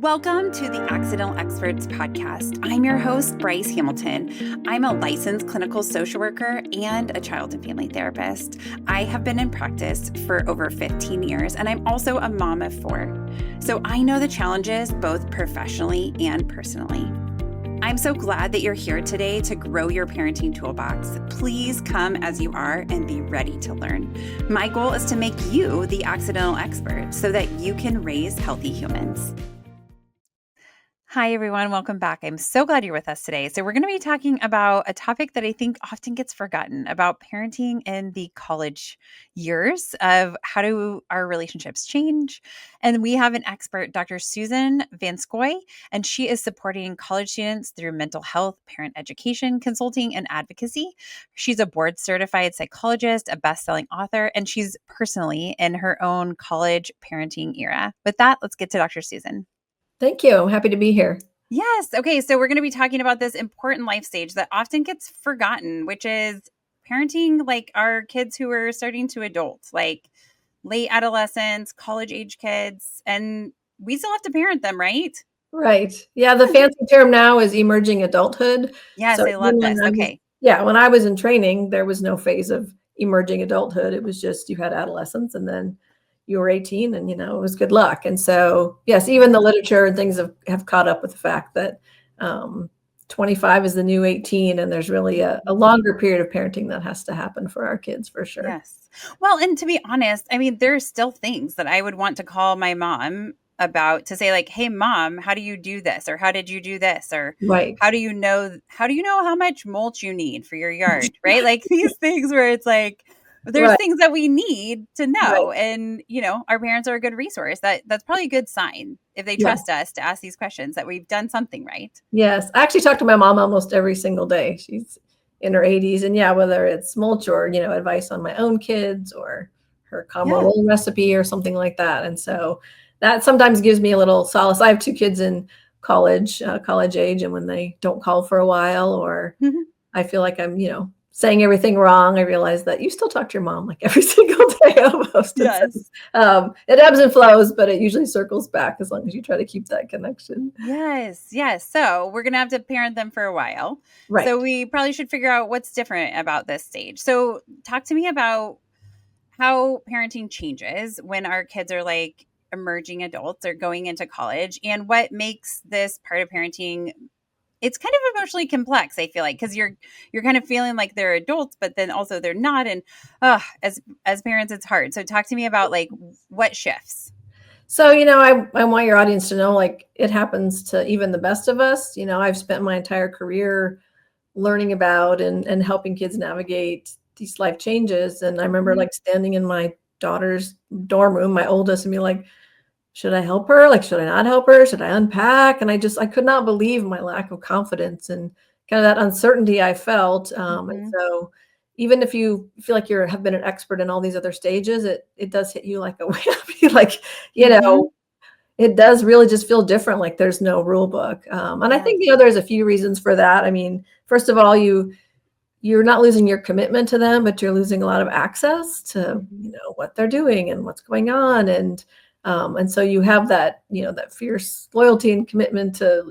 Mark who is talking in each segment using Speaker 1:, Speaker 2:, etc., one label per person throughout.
Speaker 1: Welcome to the Accidental Experts podcast. I'm your host, Bryce Hamilton. I'm a licensed clinical social worker and a child and family therapist. I have been in practice for over 15 years, and I'm also a mom of 4. So I know the challenges both professionally and personally. I'm so glad that you're here today to grow your parenting toolbox. Please come as you are and be ready to learn. My goal is to make you the accidental expert so that you can raise healthy humans. Hi, everyone. Welcome back. I'm so glad you're with us today. So we're going to be talking about a topic that I think often gets forgotten about parenting in the college years of how do our relationships change. And we have an expert, Dr. Susan VanScoyoc, and she is supporting college students through mental health, parent education, consulting, and advocacy. She's a board certified psychologist, a best-selling author, and she's personally in her own college parenting era. With that, let's get to Dr. Susan.
Speaker 2: Thank you. I'm happy to be here.
Speaker 1: Yes. Okay. So we're going to be talking about this important life stage that often gets forgotten, which is parenting like our kids who are starting to adult, like late adolescents, college age kids, and we still have to parent them, right?
Speaker 2: Right. Yeah, the fancy term now is emerging adulthood.
Speaker 1: Yes,
Speaker 2: So
Speaker 1: I love
Speaker 2: even
Speaker 1: this. Okay.
Speaker 2: when I was in training, there was no phase of emerging adulthood. It was just you had adolescence and then you were 18 and, it was good luck. And so, yes, even the literature and things have caught up with the fact that 25 is the new 18, and there's really a longer period of parenting that has to happen for our kids, for sure.
Speaker 1: Yes. Well, and to be honest, I mean, there's still things that I would want to call my mom about to say like, hey, mom, how do you do this? Or how did you do this? Or
Speaker 2: Right.
Speaker 1: how do you know how much mulch you need for your yard? Right. Like these things where it's like, there's
Speaker 2: Right.
Speaker 1: things that we need to know.
Speaker 2: Right.
Speaker 1: And, our parents are a good resource. That's probably a good sign if they
Speaker 2: Yeah.
Speaker 1: trust us to ask these questions that we've done something right.
Speaker 2: Yes. I actually talk to my mom almost every single day. She's in her 80s. And yeah, whether it's mulch or, advice on my own kids or her combo roll recipe or something like that. And so that sometimes gives me a little solace. I have 2 kids in college age. And when they don't call for a while, or I feel like I'm, saying everything wrong, I realize that you still talk to your mom like every single day almost.
Speaker 1: Yes.
Speaker 2: It ebbs and flows, but it usually circles back as long as you try to keep that connection.
Speaker 1: Yes. Yes. So we're going to have to parent them for a while.
Speaker 2: Right.
Speaker 1: So we probably should figure out what's different about this stage. So talk to me about how parenting changes when our kids are like emerging adults or going into college, and what makes this part of parenting. It's kind of emotionally complex, I feel like, because you're kind of feeling like they're adults, but then also they're not. And as parents, it's hard. So talk to me about like what shifts.
Speaker 2: So, I want your audience to know, like, it happens to even the best of us. I've spent my entire career learning about and helping kids navigate these life changes. And I remember like standing in my daughter's dorm room, my oldest, and be like, should I help her? Like, should I not help her? Should I unpack? And I could not believe my lack of confidence and kind of that uncertainty I felt. And so even if you feel like have been an expert in all these other stages, it does hit you like a whammy. Like, it does really just feel different. Like there's no rule book. And I think, there's a few reasons for that. I mean, first of all, you're not losing your commitment to them, but you're losing a lot of access to, what they're doing and what's going on. And so you have that, that fierce loyalty and commitment to,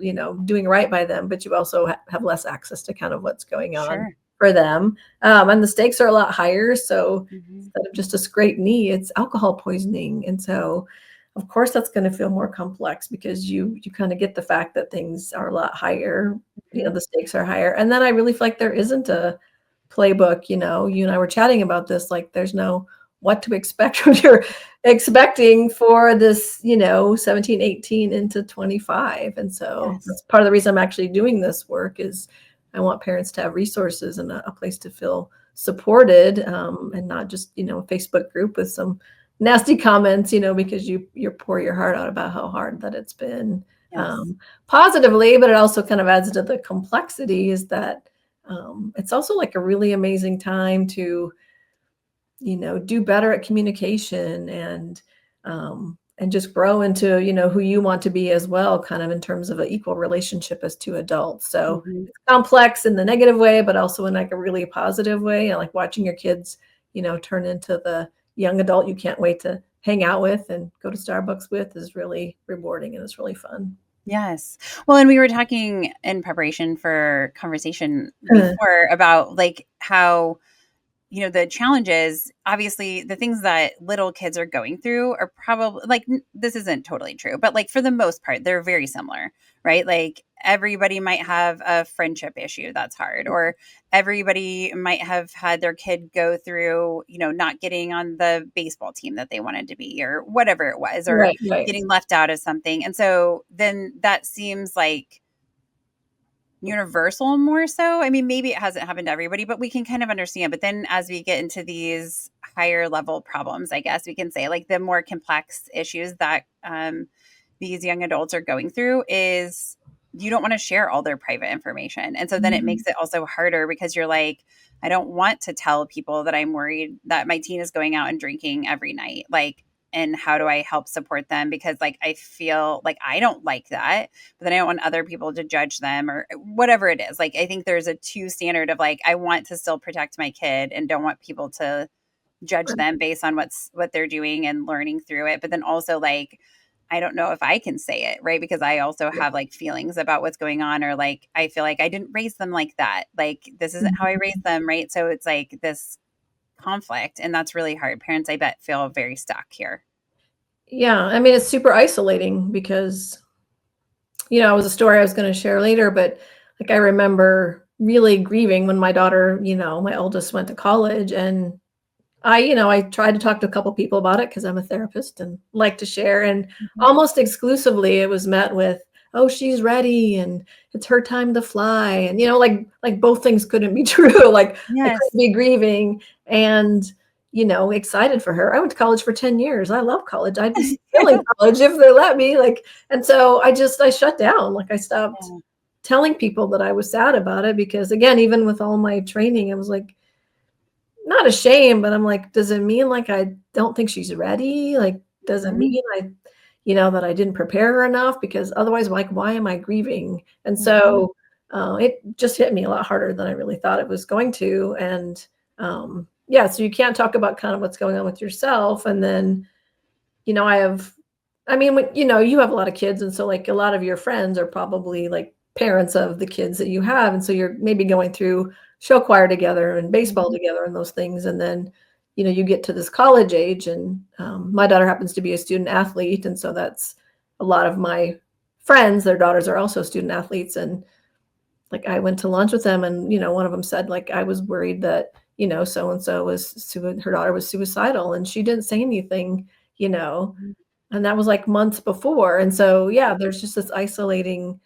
Speaker 2: doing right by them, but you also have less access to kind of what's going on for them. And the stakes are a lot higher. So instead of just a scraped knee, it's alcohol poisoning. And so, of course, that's going to feel more complex because you kind of get the fact that things are a lot higher, the stakes are higher. And then I really feel like there isn't a playbook, you and I were chatting about this, like there's no what to expect when you're expecting for this, 17, 18 into 25. And so that's part of the reason I'm actually doing this work is I want parents to have resources and a place to feel supported, and not just, a Facebook group with some nasty comments, because you pour your heart out about how hard that it's been, positively, but it also kind of adds to the complexity is that it's also like a really amazing time to do better at communication and just grow into, who you want to be as well, kind of in terms of an equal relationship as 2 adults. So it's complex in the negative way, but also in like a really positive way. And like watching your kids, turn into the young adult you can't wait to hang out with and go to Starbucks with is really rewarding and it's really fun.
Speaker 1: Yes. Well, and we were talking in preparation for conversation
Speaker 2: Uh,
Speaker 1: before about like how, the challenges, obviously, the things that little kids are going through are probably like, this isn't totally true, but like for the most part, they're very similar, right? Like everybody might have a friendship issue that's hard, or everybody might have had their kid go through, not getting on the baseball team that they wanted to be, or whatever it was, or
Speaker 2: right, right.
Speaker 1: getting left out of something. And so then that seems like universal more so. I mean, maybe it hasn't happened to everybody, but we can kind of understand. But then as we get into these higher level problems, I guess we can say like the more complex issues that these young adults are going through is you don't want to share all their private information. And so then it makes it also harder because you're like, I don't want to tell people that I'm worried that my teen is going out and drinking every night. Like, and how do I help support them? Because like I feel like I don't like that, but then I don't want other people to judge them or whatever it is. Like I think there's a two standard of like I want to still protect my kid and don't want people to judge them based on what they're doing and learning through it. But then also like I don't know if I can say it, right? Because I also have like feelings about what's going on, or like I feel like I didn't raise them like that. Like this isn't how I raised them, right? So it's like this conflict, and that's really hard. Parents, I bet, feel very stuck here.
Speaker 2: Yeah, I mean, it's super isolating because, it was a story I was going to share later, but like I remember really grieving when my daughter, my oldest went to college, and I tried to talk to a couple people about it because I'm a therapist and like to share, and
Speaker 1: Mhm.
Speaker 2: almost exclusively it was met with, "Oh, she's ready and it's her time to fly." And like both things couldn't be true. Like I
Speaker 1: Yes.
Speaker 2: couldn't be grieving and excited for her. I went to college for 10 years. I love college. I'd be still in college if they let me. Like, and so I shut down. Like I stopped
Speaker 1: Yeah.
Speaker 2: telling people that I was sad about it because again, even with all my training, I was like, not ashamed, but I'm like, does it mean like I don't think she's ready? Like, does it
Speaker 1: Mhm.
Speaker 2: mean that I didn't prepare her enough? Because otherwise, like, why am I grieving? And
Speaker 1: Mhm.
Speaker 2: so it just hit me a lot harder than I really thought it was going to. And yeah, so you can't talk about kind of what's going on with yourself. And then, I mean, you have a lot of kids. And so, like, a lot of your friends are probably like parents of the kids that you have. And so you're maybe going through show choir together and baseball
Speaker 1: Mhm.
Speaker 2: together and those things. And then, you get to this college age. And my daughter happens to be a student athlete. And so that's a lot of my friends, their daughters are also student athletes. And like, I went to lunch with them, and, one of them said, like, I was worried that, so and so her daughter was suicidal, and she didn't say anything, you know,
Speaker 1: Mhm.
Speaker 2: and that was, like, months before, and so, yeah, there's just this isolating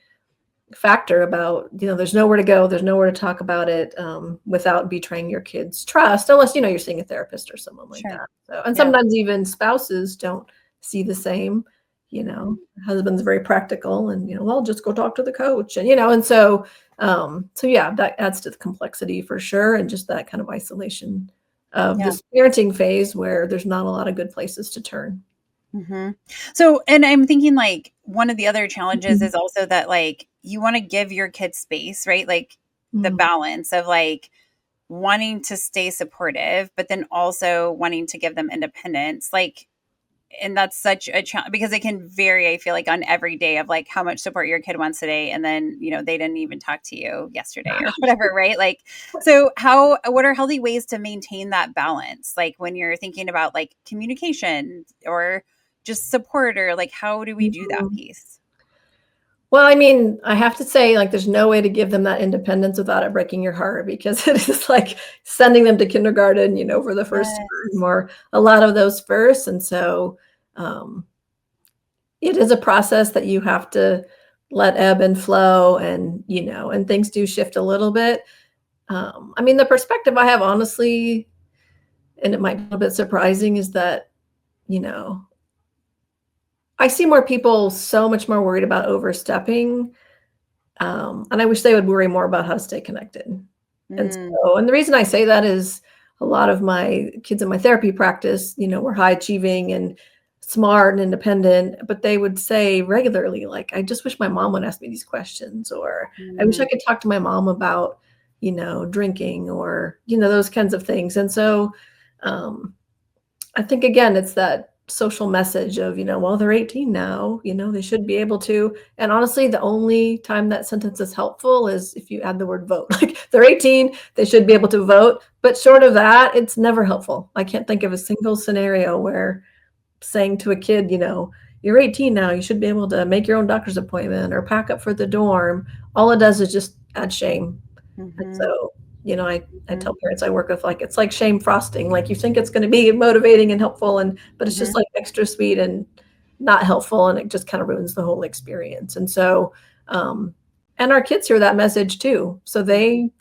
Speaker 2: factor about, there's nowhere to go, there's nowhere to talk about it, without betraying your kid's trust, unless, you're seeing a therapist or someone like
Speaker 1: Sure.
Speaker 2: that. So and
Speaker 1: Yeah.
Speaker 2: sometimes even spouses don't see the same,
Speaker 1: Mhm.
Speaker 2: husband's very practical and, "Well, just go talk to the coach," and, and so yeah, that adds to the complexity for sure, and just that kind of isolation of
Speaker 1: Yeah.
Speaker 2: this parenting phase where there's not a lot of good places to turn.
Speaker 1: Mhm. So, and I'm thinking like one of the other challenges
Speaker 2: Mhm.
Speaker 1: is also that like you want to give your kids space, right? Like the
Speaker 2: Mhm.
Speaker 1: balance of like wanting to stay supportive, but then also wanting to give them independence. Like, and that's such a challenge because it can vary, I feel like, on every day of like how much support your kid wants today. And then, they didn't even talk to you yesterday or whatever, right? Like, so what are healthy ways to maintain that balance? Like when you're thinking about like communication or just support, or like, how do we do that
Speaker 2: Mhm.
Speaker 1: piece?
Speaker 2: Well, I mean, I have to say, like, there's no way to give them that independence without it breaking your heart because it is like sending them to kindergarten, for the first
Speaker 1: Yes.
Speaker 2: time or a lot of those first. And so um, it is a process that you have to let ebb and flow and things do shift a little bit. I mean, the perspective I have, honestly, and it might be a little bit surprising, is that, you know, I see more people so much more worried about overstepping. And I wish they would worry more about how to stay connected.
Speaker 1: Mm,
Speaker 2: And the reason I say that is a lot of my kids in my therapy practice, were high achieving and smart and independent, but they would say regularly, like, I just wish my mom would ask me these questions, or I wish I
Speaker 1: mm,
Speaker 2: could talk to my mom about, drinking or, those kinds of things. And so I think again, it's that social message of, well, they're 18 now, they should be able to. And honestly, the only time that sentence is helpful is if you add the word vote. Like, they're 18, they should be able to vote. But short of that, it's never helpful. I can't think of a single scenario where saying to a kid, you're 18 now, you should be able to make your own doctor's appointment or pack up for the dorm. All it does is just add shame. And so, I tell parents I work with, like, it's like shame frosting. Like, you think it's going to be motivating and helpful, but it's just like extra sweet and not helpful, and it just kind of ruins the whole experience. And so, and our kids hear that message too. So they,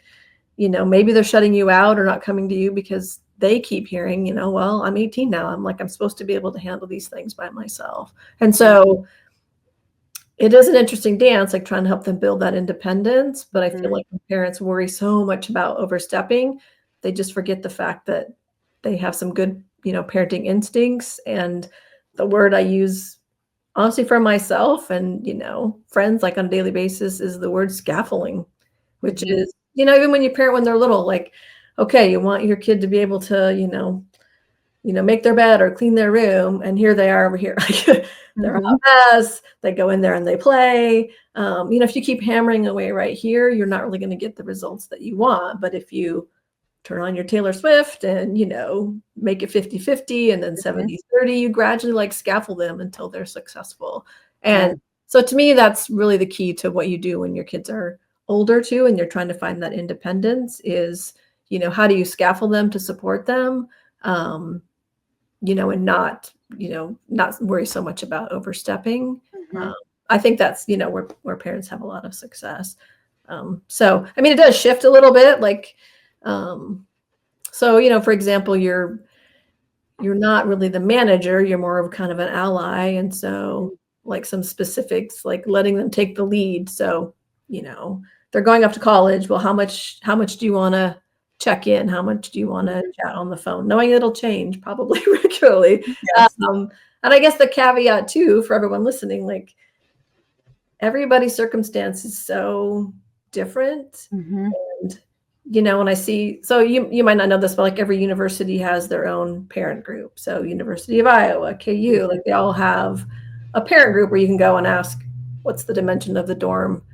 Speaker 2: maybe they're shutting you out or not coming to you because they keep hearing, well, I'm 18 now. I'm supposed to be able to handle these things by myself. And so it is an interesting dance, like trying to help them build that independence. But I feel like when parents worry so much about overstepping, they just forget the fact that they have some good, parenting instincts. And the word I use, honestly, for myself and, friends, like on a daily basis, is the word scaffolding, which is, even when you parent when they're little, like, okay, you want your kid to be able to, make their bed or clean their room, and here they are over here. They're a hot mess. They go in there and they play. If you keep hammering away right here, you're not really going to get the results that you want. But if you turn on your Taylor Swift and, make it 50-50 and then 70-30, you gradually like scaffold them until they're successful. And so to me, that's really the key to what you do when your kids are older too, and you're trying to find that independence is, how do you scaffold them to support them? And not worry so much about overstepping. I think that's, where parents have a lot of success. So, I mean, it does shift a little bit. Like, so, for example, you're not really the manager, you're more of kind of an ally. And so, like, some specifics, like letting them take the lead. So, they're going off to college. Well, how much do you want to check in? How much do you want to chat on the phone? Knowing it'll change probably regularly. And I guess the caveat too, for everyone listening, like, everybody's circumstance is so different. And, when I see, so you might not know this, but like every university has their own parent group. So University of Iowa, KU, like they all have a parent group where you can go and ask, what's the dimension of the dorm?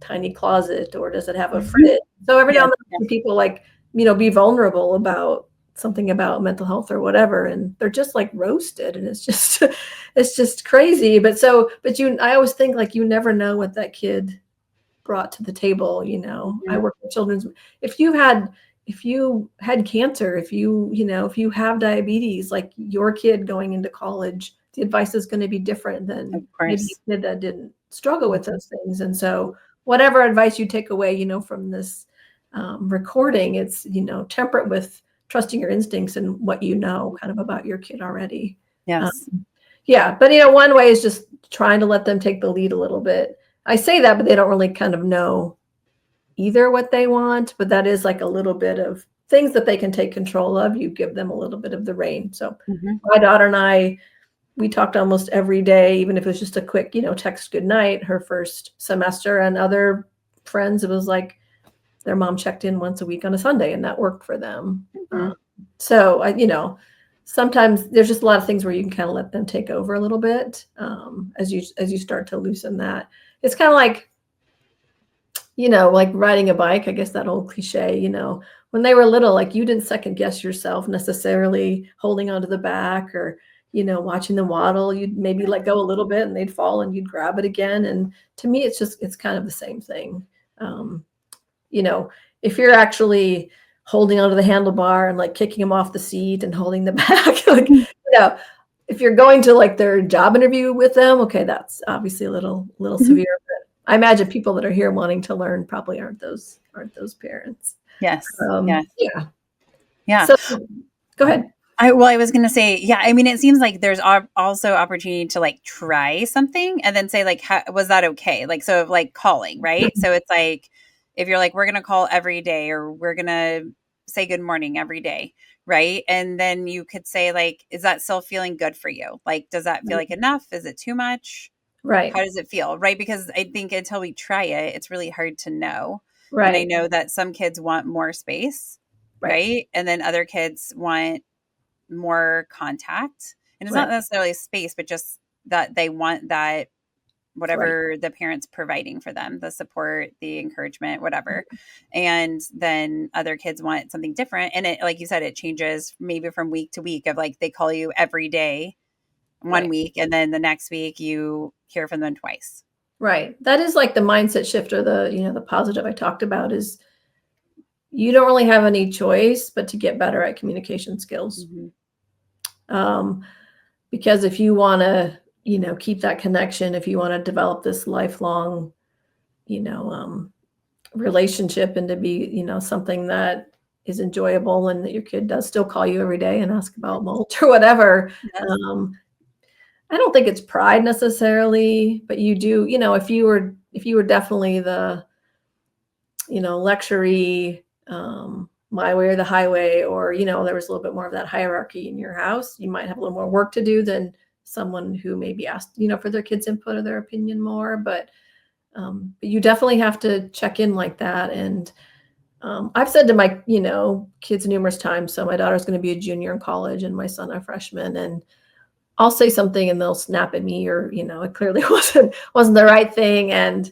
Speaker 2: Tiny closet, or does it have a fridge? So every now and then people like, be vulnerable about something about mental health or whatever, and they're just like roasted, and it's just crazy. I always think, like, you never know what that kid brought to the table. I work with children's. If you had cancer, if you have diabetes, like your kid going into college, the advice is going to be different than maybe a kid that didn't struggle with those things. And so whatever advice you take away, from this recording, it's, temperate with trusting your instincts and what kind of about your kid already.
Speaker 1: Yes.
Speaker 2: But, one way is just trying to let them take the lead a little bit. I say that, but they don't really kind of know either what they want, but that is like a little bit of things that they can take control of. You give them a little bit of the rein. So my daughter and I, we talked almost every day, even if it was just a quick, text good night, her first semester. And other friends, it was like their mom checked in once a week on a Sunday, and that worked for them. So sometimes there's just a lot of things where you can kind of let them take over a little bit as you start to loosen that. It's kind of like, like riding a bike. I guess that old cliche, when they were little, like, you didn't second guess yourself necessarily holding onto the back or, watching them waddle. You'd maybe let go a little bit and they'd fall and you'd grab it again. And to me, it's kind of the same thing. If you're actually holding onto the handlebar and like kicking them off the seat and holding the back, like, if you're going to like their job interview with them, okay, that's obviously a little severe. But I imagine people that are here wanting to learn probably aren't those parents.
Speaker 1: Yes.
Speaker 2: Yeah. So go ahead.
Speaker 1: I was going to say, I mean, it seems like there's also opportunity to like try something and then say like, was that okay? Like, so like calling, right? So it's like, if you're like, we're going to call every day, or we're going to say good morning every day. Right. And then you could say like, is that still feeling good for you? Like, does that feel like enough? Is it too much?
Speaker 2: Right.
Speaker 1: How does it feel? Right. Because I think until we try it, it's really hard to know.
Speaker 2: Right.
Speaker 1: And I know that some kids want more space. Right. And then other kids want more contact. And it's
Speaker 2: Right.
Speaker 1: not necessarily space, but just that they want that whatever the parents providing for them, the support, the encouragement, whatever. And then other kids want something different. And it, like you said, it changes maybe from week to week of like, they call you every day one
Speaker 2: Right.
Speaker 1: week. And then the next week you hear from them twice.
Speaker 2: Right. That is like the mindset shift, or the positive I talked about is you don't really have any choice but to get better at communication skills.
Speaker 1: Mm-hmm.
Speaker 2: Because if you want to, keep that connection, if you want to develop this lifelong, relationship, and to be, something that is enjoyable, and that your kid does still call you every day and ask about mold or whatever.
Speaker 1: Yes.
Speaker 2: I don't think it's pride necessarily, but you do, if you were definitely the, lectury, my way or the highway, or, there was a little bit more of that hierarchy in your house, you might have a little more work to do than someone who maybe asked, for their kids' input or their opinion more. But you definitely have to check in like that. And I've said to my, kids numerous times, so my daughter's going to be a junior in college and my son a freshman, and I'll say something and they'll snap at me, or, it clearly wasn't the right thing. And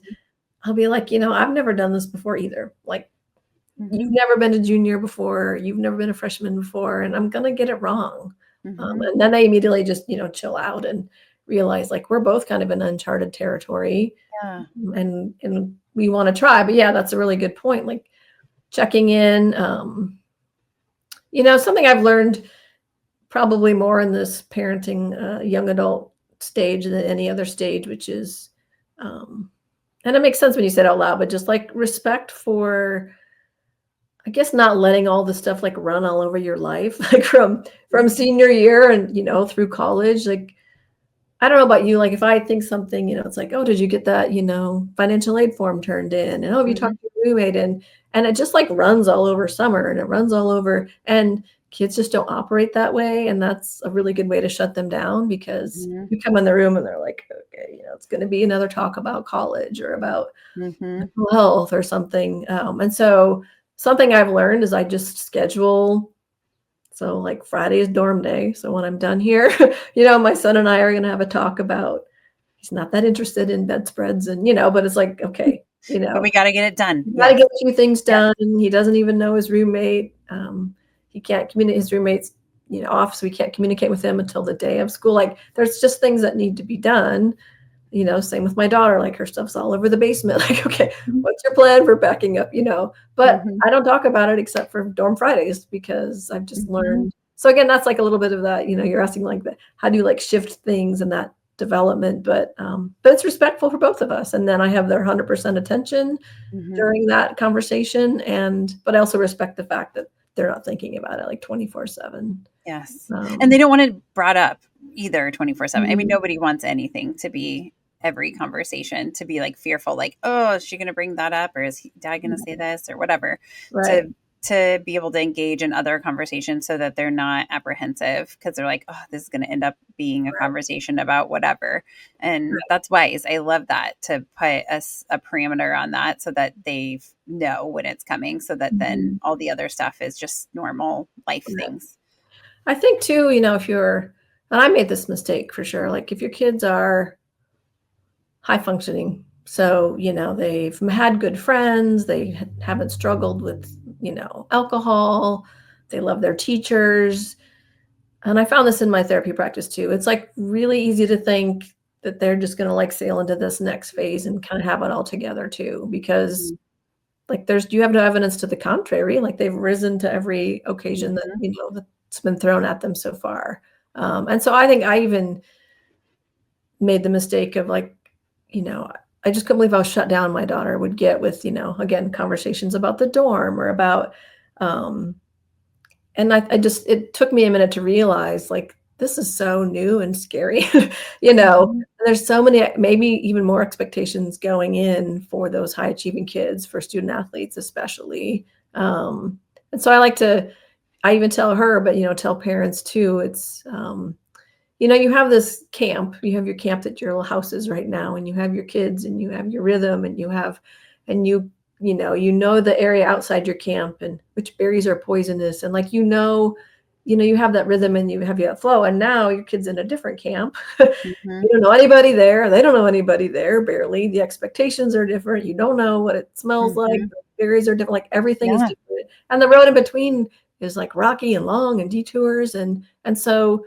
Speaker 2: I'll be like, I've never done this before either. Like, you've never been a junior before, you've never been a freshman before, and I'm going to get it wrong. And then they immediately just, chill out and realize like we're both kind of in uncharted territory.
Speaker 1: Yeah.
Speaker 2: And we want to try. But yeah, that's a really good point. Like checking in, something I've learned probably more in this parenting young adult stage than any other stage, which is, and it makes sense when you say it out loud, but just like respect for, I guess, not letting all the stuff like run all over your life, like from senior year and, through college. Like, I don't know about you, like if I think something, it's like, oh, did you get that, financial aid form turned in? And, oh, have you talked to your roommate? And it just like runs all over summer, and it runs all over, and kids just don't operate that way. And that's a really good way to shut them down, because you come in the room and they're like, okay, it's going to be another talk about college or about mental health or something. And so something I've learned is I just schedule. So like Friday is dorm day. So when I'm done here, my son and I are going to have a talk about, he's not that interested in bedspreads and, but it's like, okay,
Speaker 1: but we got to get it done.
Speaker 2: Got to get a few things done. Yeah. He doesn't even know his roommate. He can't communicate, his roommate's, off. So we can't communicate with him until the day of school. Like there's just things that need to be done. Same with my daughter, like her stuff's all over the basement. Like, okay, what's your plan for backing up, but I don't talk about it except for dorm Fridays, because I've just learned. So again, that's like a little bit of that, you're asking like how do you like shift things in that development, but it's respectful for both of us. And then I have their 100% attention during that conversation. But I also respect the fact that they're not thinking about it like 24/7.
Speaker 1: Yes. And they don't want it brought up either 24/7. I mean, nobody wants anything to be every conversation to be like fearful, like, oh, is she going to bring that up, or is dad going to say this or whatever,
Speaker 2: right.
Speaker 1: to be able to engage in other conversations so that they're not apprehensive, because they're like, oh, this is going to end up being a conversation about whatever. And that's wise. I love that, to put a parameter on that so that they know when it's coming, so that then all the other stuff is just normal life things.
Speaker 2: I think too, if you're, and I made this mistake for sure, like if your kids are high functioning, so, they've had good friends, they haven't struggled with, alcohol, they love their teachers. And I found this in my therapy practice too. It's like really easy to think that they're just going to like sail into this next phase and kind of have it all together too, because like you have no evidence to the contrary. Like they've risen to every occasion that, that's been thrown at them so far. And so I think I even made the mistake of like, I just couldn't believe how shut down my daughter would get with, again, conversations about the dorm or about, and it took me a minute to realize like, this is so new and scary, and there's so many, maybe even more expectations going in for those high achieving kids, for student athletes, especially. And so I even tell her, but, tell parents too, it's, you have this camp, you have your camp that your little house is right now, and you have your kids and you have your rhythm and you know the area outside your camp and which berries are poisonous. And like, you have that rhythm and you have that flow. And now your kid's in a different camp.
Speaker 1: Mm-hmm.
Speaker 2: You don't know anybody there. They don't know anybody there, barely. The expectations are different. You don't know what it smells like.
Speaker 1: Mm-hmm.
Speaker 2: The berries are different. Like everything is
Speaker 1: Yeah.
Speaker 2: different. And the road in between is like rocky and long and detours. And so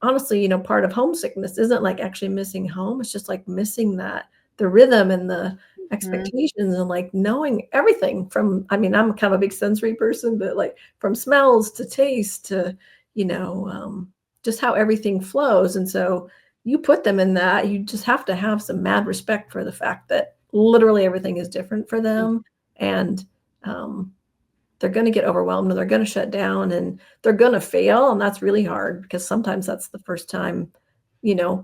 Speaker 2: honestly, part of homesickness isn't like actually missing home. It's just like missing the rhythm and the
Speaker 1: Mm-hmm.
Speaker 2: expectations and like knowing everything from, I mean, I'm kind of a big sensory person, but like from smells to taste to, you know, um, just how everything flows. And so you put them in that, you just have to have some mad respect for the fact that literally everything is different for them. And, um, they're going to get overwhelmed and they're going to shut down and they're going to fail. And that's really hard because sometimes that's the first time,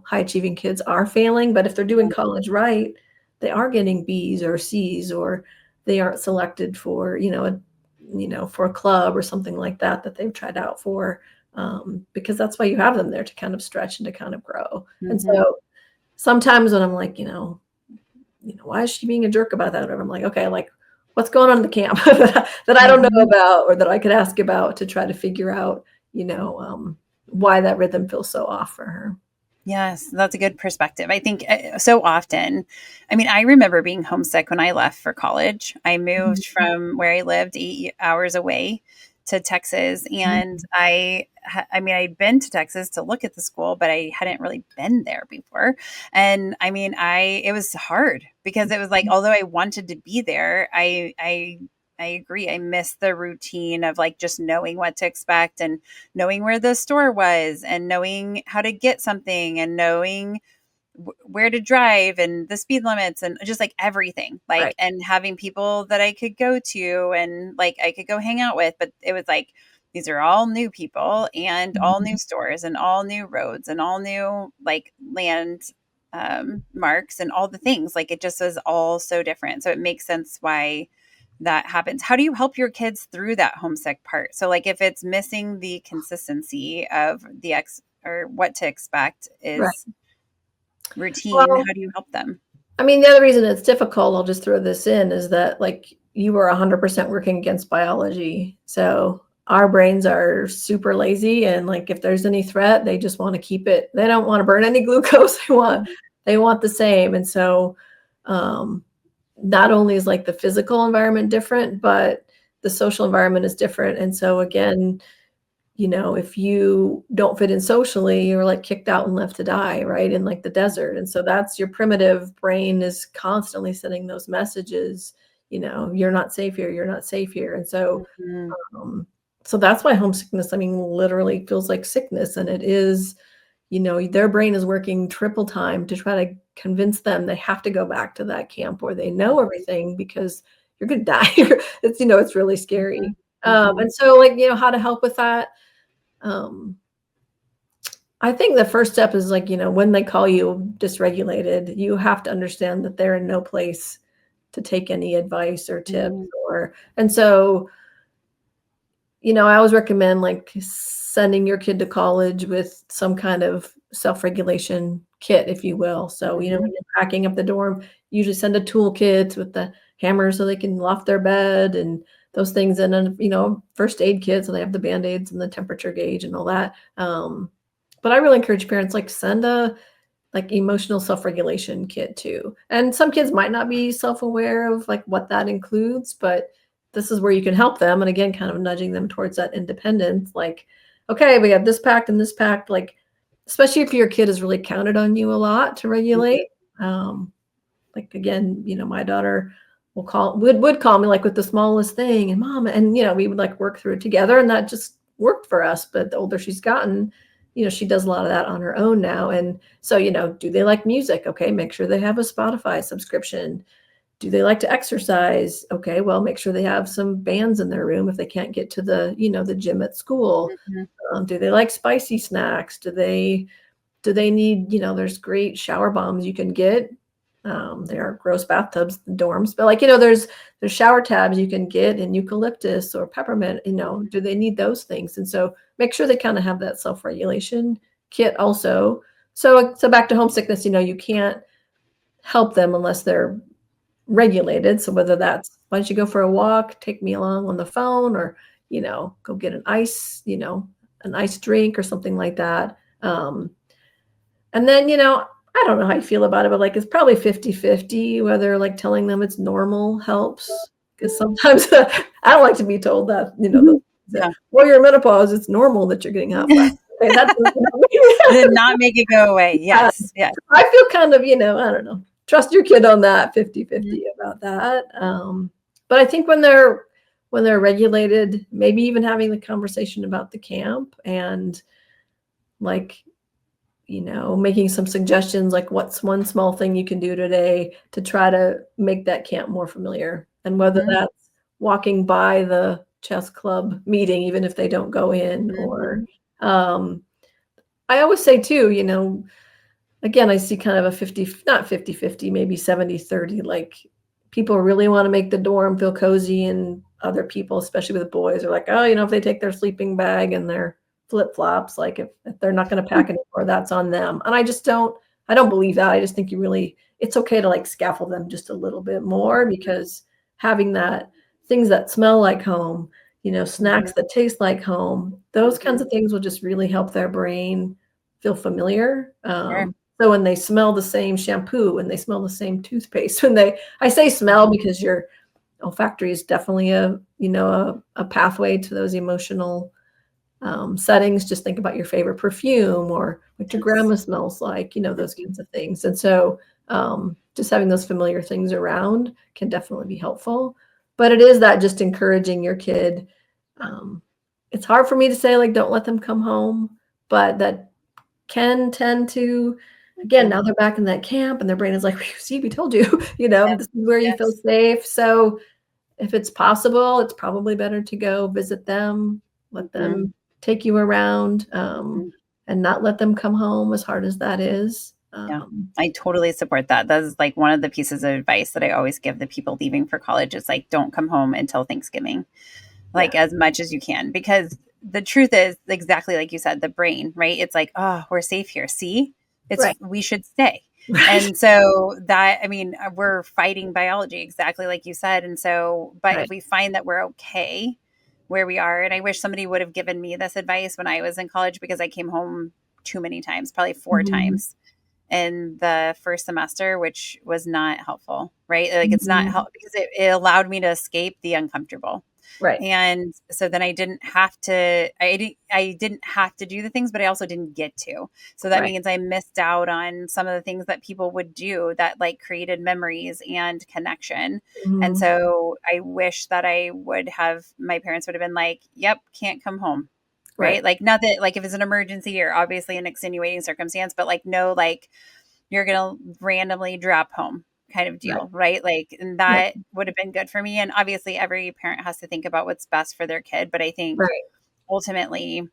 Speaker 2: high achieving kids are failing. But if they're doing college right, they are getting B's or C's, or they aren't selected for, for a club or something like that they've tried out for. Because that's why you have them there to kind of stretch and to kind of grow. And
Speaker 1: Mm-hmm.
Speaker 2: so sometimes when I'm like, why is she being a jerk about that? Or I'm like, okay, like what's going on in the camp that I don't know
Speaker 1: Mm-hmm.
Speaker 2: about or that I could ask about to try to figure out, why that rhythm feels so off for her.
Speaker 1: Yes, that's a good perspective. I think so often, I mean, I remember being homesick when I left for college. I moved from where I lived 8 hours away to Texas. And I mean, I'd been to Texas to look at the school, but I hadn't really been there before. And I mean, it was hard because it was like, although I wanted to be there, I agree. I missed the routine of like just knowing what to expect and knowing where the store was and knowing how to get something and knowing where to drive and the speed limits and just like everything, like,
Speaker 2: Right.
Speaker 1: and having people that I could go to and like I could go hang out with. But it was like, these are all new people and all new stores and all new roads and all new like land marks and all the things. Like it just was all so different. So it makes sense why that happens. How do you help your kids through that homesick part? So like if it's missing the consistency of the or what to expect
Speaker 2: Right.
Speaker 1: is routine,
Speaker 2: Well,
Speaker 1: how do you help them?
Speaker 2: I mean, the other reason it's difficult, I'll just throw this in, is that like you were 100% working against biology. So our brains are super lazy. And like if there's any threat, they just want to keep it. They don't want to burn any glucose. They want the same. And so um, not only is like the physical environment different, but the social environment is different. And so again, if you don't fit in socially, you're like kicked out and left to die, right? In like the desert. And so that's your primitive brain is constantly sending those messages, you're not safe here, you're not safe here. And so,
Speaker 1: Mhm.
Speaker 2: um, so that's why homesickness, I mean, literally feels like sickness. And it is, their brain is working triple time to try to convince them they have to go back to that camp where they know everything because you're going to die. It's really scary.
Speaker 1: Mhm. Mhm.
Speaker 2: And so like, how to help with that. Um, I think the first step is like, when they call you dysregulated, you have to understand that they're in no place to take any advice or tips
Speaker 1: Mhm.
Speaker 2: and so, I always recommend like sending your kid to college with some kind of self-regulation kit, if you will. So, when
Speaker 1: Mhm.
Speaker 2: you're packing up the dorm, usually send a toolkit with the hammer so they can loft their bed and those things. And then, first aid kit. So they have the Band-Aids and the temperature gauge and all that. But I really encourage parents, like send a like emotional self-regulation kit too. And some kids might not be self-aware of like what that includes, but this is where you can help them. And again, kind of nudging them towards that independence. Like, okay, we have this packed and this packed, like, especially if your kid has really counted on you a lot to
Speaker 1: Mhm.
Speaker 2: regulate. Like again, my daughter would call me like with the smallest thing and mom, and we would like work through it together and that just worked for us. But the older she's gotten, she does a lot of that on her own now. And so, do they like music? Okay, make sure they have a Spotify subscription. Do they like to exercise? Okay, well, make sure they have some bands in their room if they can't get to the gym at school.
Speaker 1: Mhm.
Speaker 2: Do they like spicy snacks? Do they need, there's great shower bombs you can get. There are gross bathtubs in dorms, but like, there's shower tabs you can get in eucalyptus or peppermint, do they need those things? And so make sure they kind of have that self-regulation kit also. So back to homesickness, you can't help them unless they're regulated. So whether that's why don't you go for a walk, take me along on the phone, or go get an ice drink or something like that. And then, I don't know how you feel about it, but like, it's probably 50-50 whether like telling them it's normal helps. Because sometimes I don't like to be told that,
Speaker 1: Yeah.
Speaker 2: well, you're in menopause, it's normal that you're getting hot flashes. Okay, that
Speaker 1: Did not make it go away. Yes. Yes.
Speaker 2: I feel kind of, I don't know, trust your kid on that 50-50 about that. But I think when they're regulated, maybe even having the conversation about the camp and like, making some suggestions, like what's one small thing you can do today to try to make that camp more familiar. And whether that's walking by the chess club meeting, even if they don't go in, or I always say too, again, I see kind of a 50, not 50-50, maybe 70-30, like people really want to make the dorm feel cozy, and other people, especially with the boys, are like, oh, if they take their sleeping bag and their flip-flops, like if they're not going to pack anymore, that's on them. And I don't believe that. I just think it's okay to like scaffold them just a little bit more, because having things that smell like home, snacks that taste like home, those kinds of things will just really help their brain feel familiar. So when they smell the same shampoo, when they smell the same toothpaste, I say smell because your olfactory is definitely a pathway to those emotional settings. Just think about your favorite perfume or what your grandma smells like, those kinds of things. And so just having those familiar things around can definitely be helpful. But it is that just encouraging your kid. It's hard for me to say, like, don't let them come home, but that can tend to, again, now they're back in that camp and their brain is like, see, we told you, this is where you feel safe. So if it's possible, it's probably better to go visit them, let them take you around, and not let them come home, as hard as that is.
Speaker 1: I totally support that. That's like one of the pieces of advice that I always give the people leaving for college is like, don't come home until Thanksgiving, like as much as you can, because the truth is exactly like you said, the brain, right? It's like, oh, we're safe here. See, we should stay. And so we're fighting biology exactly like you said. And so, but if we find that we're okay where we are, and I wish somebody would have given me this advice when I was in college, because I came home too many times, probably 4 times in the first semester, which was not helpful, right? Like it's not helpful because it allowed me to escape the uncomfortable.
Speaker 2: Right.
Speaker 1: And so then I didn't have to do the things, but I also didn't get to. So that means I missed out on some of the things that people would do that like created memories and connection. And so I wish that my parents would have been like, yep, can't come home. Right. Like not that, like if it's an emergency or obviously an extenuating circumstance, but like, no, like you're going to randomly drop home kind of deal. Right. Like, and that would have been good for me. And obviously every parent has to think about what's best for their kid. But I think ultimately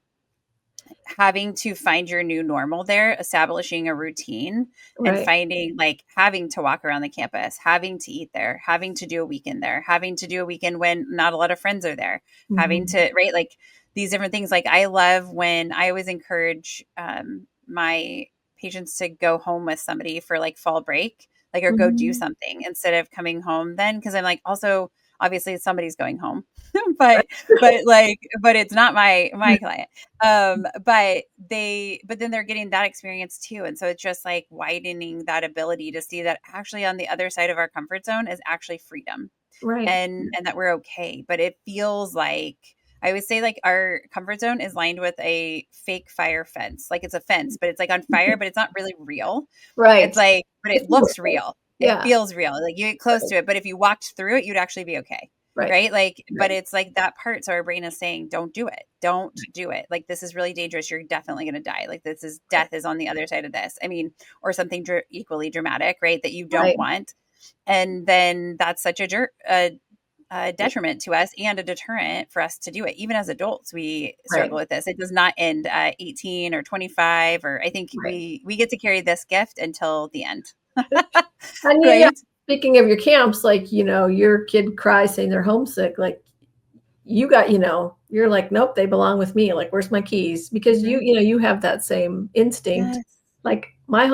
Speaker 1: having to find your new normal there, establishing a routine and finding like having to walk around the campus, having to eat there, having to do a weekend there, having to do a weekend when not a lot of friends are there, having to, like these different things. Like I love when I always encourage my patients to go home with somebody for like fall break, like, or go do something instead of coming home then. Cause I'm like, also obviously somebody's going home, but it's not my client. But then they're getting that experience too. And so it's just like widening that ability to see that actually on the other side of our comfort zone is actually freedom. And that we're okay. But it feels like, I always say like our comfort zone is lined with a fake fire fence. Like it's a fence, but it's like on fire, but it's not really real. It's like, but it looks real. It feels real. Like you get close to it. But if you walked through it, you'd actually be okay. Right. Like, but it's like that part. So our brain is saying, don't do it. Don't do it. Like, this is really dangerous. You're definitely going to die. Like death is on the other side of this. I mean, or something equally dramatic, right? That you don't want. And then that's such a detriment to us and a deterrent for us to do it. Even as adults, we struggle with this. It does not end at 18 or 25, or I think we get to carry this gift until the end.
Speaker 2: And speaking of your camps, like, your kid cries saying they're homesick, like you got, you're like, nope, they belong with me. Like, where's my keys? Because you have that same instinct. Yes. Like my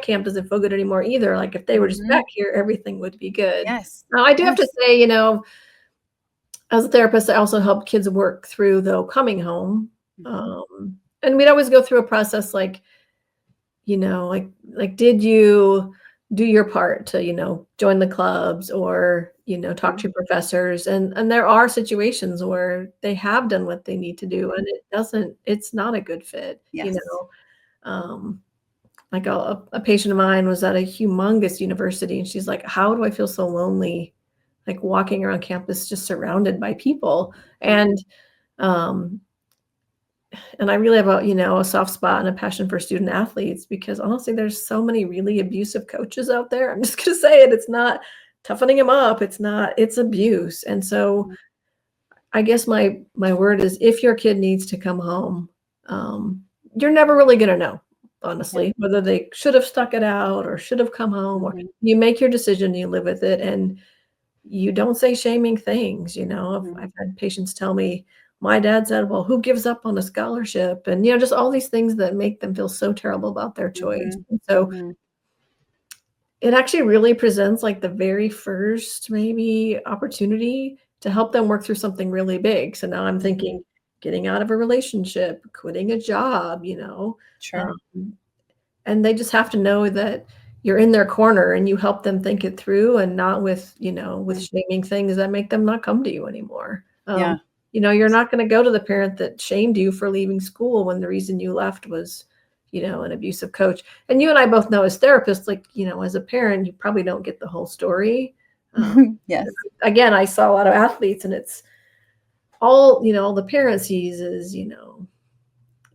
Speaker 2: camp doesn't feel good anymore either. Like if they were just back here, everything would be good.
Speaker 1: Yes.
Speaker 2: Now I do have to say, as a therapist, I also help kids work through, though, coming home.
Speaker 1: Mhm.
Speaker 2: And we'd always go through a process like, did you do your part to, join the clubs or, talk to
Speaker 1: Mhm.
Speaker 2: your professors? And there are situations where they have done what they need to do and it's not a good fit.
Speaker 1: Yes.
Speaker 2: Um, like a patient of mine was at a humongous university and she's like, how do I feel so lonely? Like walking around campus just surrounded by people.
Speaker 1: Mhm.
Speaker 2: Um, and I really have a soft spot and a passion for student athletes because honestly, there's so many really abusive coaches out there. I'm just gonna say it. It's not toughening them up. It's abuse. And so
Speaker 1: Mhm.
Speaker 2: I guess my word is if your kid needs to come home, um, you're never really gonna know,
Speaker 1: Yeah.
Speaker 2: honestly, whether they should have stuck it out or should have come home, or
Speaker 1: Mhm.
Speaker 2: you make your decision, you live with it, and you don't say shaming things. I've
Speaker 1: Mhm.
Speaker 2: had patients tell me, "My dad said, well, who gives up on a scholarship?" And, just all these things that make them feel so terrible about their choice.
Speaker 1: Mhm.
Speaker 2: And so
Speaker 1: Mhm.
Speaker 2: it actually really presents, like, the very first maybe opportunity to help them work through something really big. So now I'm thinking
Speaker 1: Mhm.
Speaker 2: getting out of a relationship, quitting a job.
Speaker 1: Sure.
Speaker 2: Um, and they just have to know that you're in their corner and you help them think it through and not with
Speaker 1: Mhm.
Speaker 2: shaming things that make them not come to you anymore.
Speaker 1: Yeah.
Speaker 2: You're not going to go to the parent that shamed you for leaving school when the reason you left was, an abusive coach. And you and I both know as therapists, like, as a parent, you probably don't get the whole story. Um,
Speaker 1: Yes.
Speaker 2: Again, I saw a lot of athletes and it's all the parent sees is,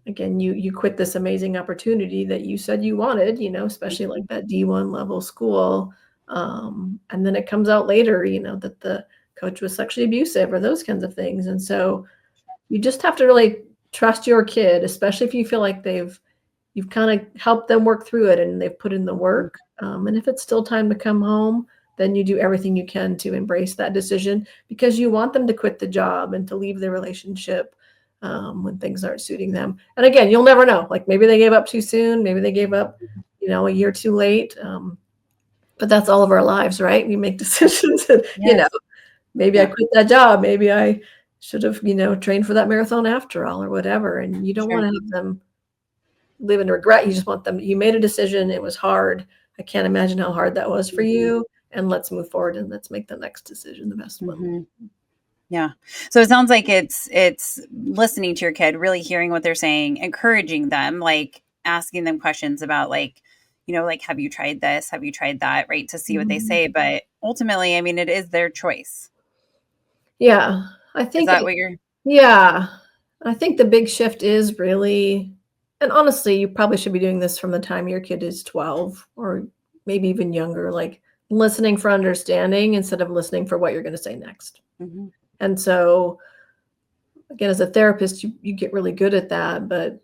Speaker 2: again, you quit this amazing opportunity that you said you wanted, especially like
Speaker 1: Mhm.
Speaker 2: that D1 level school. And then it comes out later, that the coach was sexually abusive or those kinds of things. And so you just have to really trust your kid, especially if you feel like you've kind of helped them work through it and they've put in the
Speaker 1: Mhm.
Speaker 2: work. And if it's still time to come home, then you do everything you can to embrace that decision because you want them to quit the job and to leave the relationship when things aren't suiting them. And again, you'll never know. Like maybe they gave up too soon, maybe they gave up, a year too late. But that's all of our lives, right? We make decisions, and
Speaker 1: Yes.
Speaker 2: maybe I
Speaker 1: Yeah.
Speaker 2: quit that job. Maybe I should have, trained for that marathon after all, or whatever. And you don't want
Speaker 1: Sure.
Speaker 2: to have them live in regret. You just want them, you made a decision. It was hard. I can't imagine how hard that was for
Speaker 1: Mhm.
Speaker 2: you. And let's move forward and let's make the next decision the best one.
Speaker 1: Mhm. Yeah. So it sounds like it's listening to your kid, really hearing what they're saying, encouraging them, like asking them questions about like, have you tried this? Have you tried that? Right. To see what they
Speaker 2: Mhm.
Speaker 1: say. But ultimately, I mean, it is their choice.
Speaker 2: Yeah. I
Speaker 1: Is
Speaker 2: think,
Speaker 1: that what you're
Speaker 2: yeah, I think the big shift is really, and honestly, you probably should be doing this from the time your kid is 12 or maybe even younger, like listening for understanding instead of listening for what you're going to say next.
Speaker 1: Mhm.
Speaker 2: And so, again, as a therapist, you get really good at that. But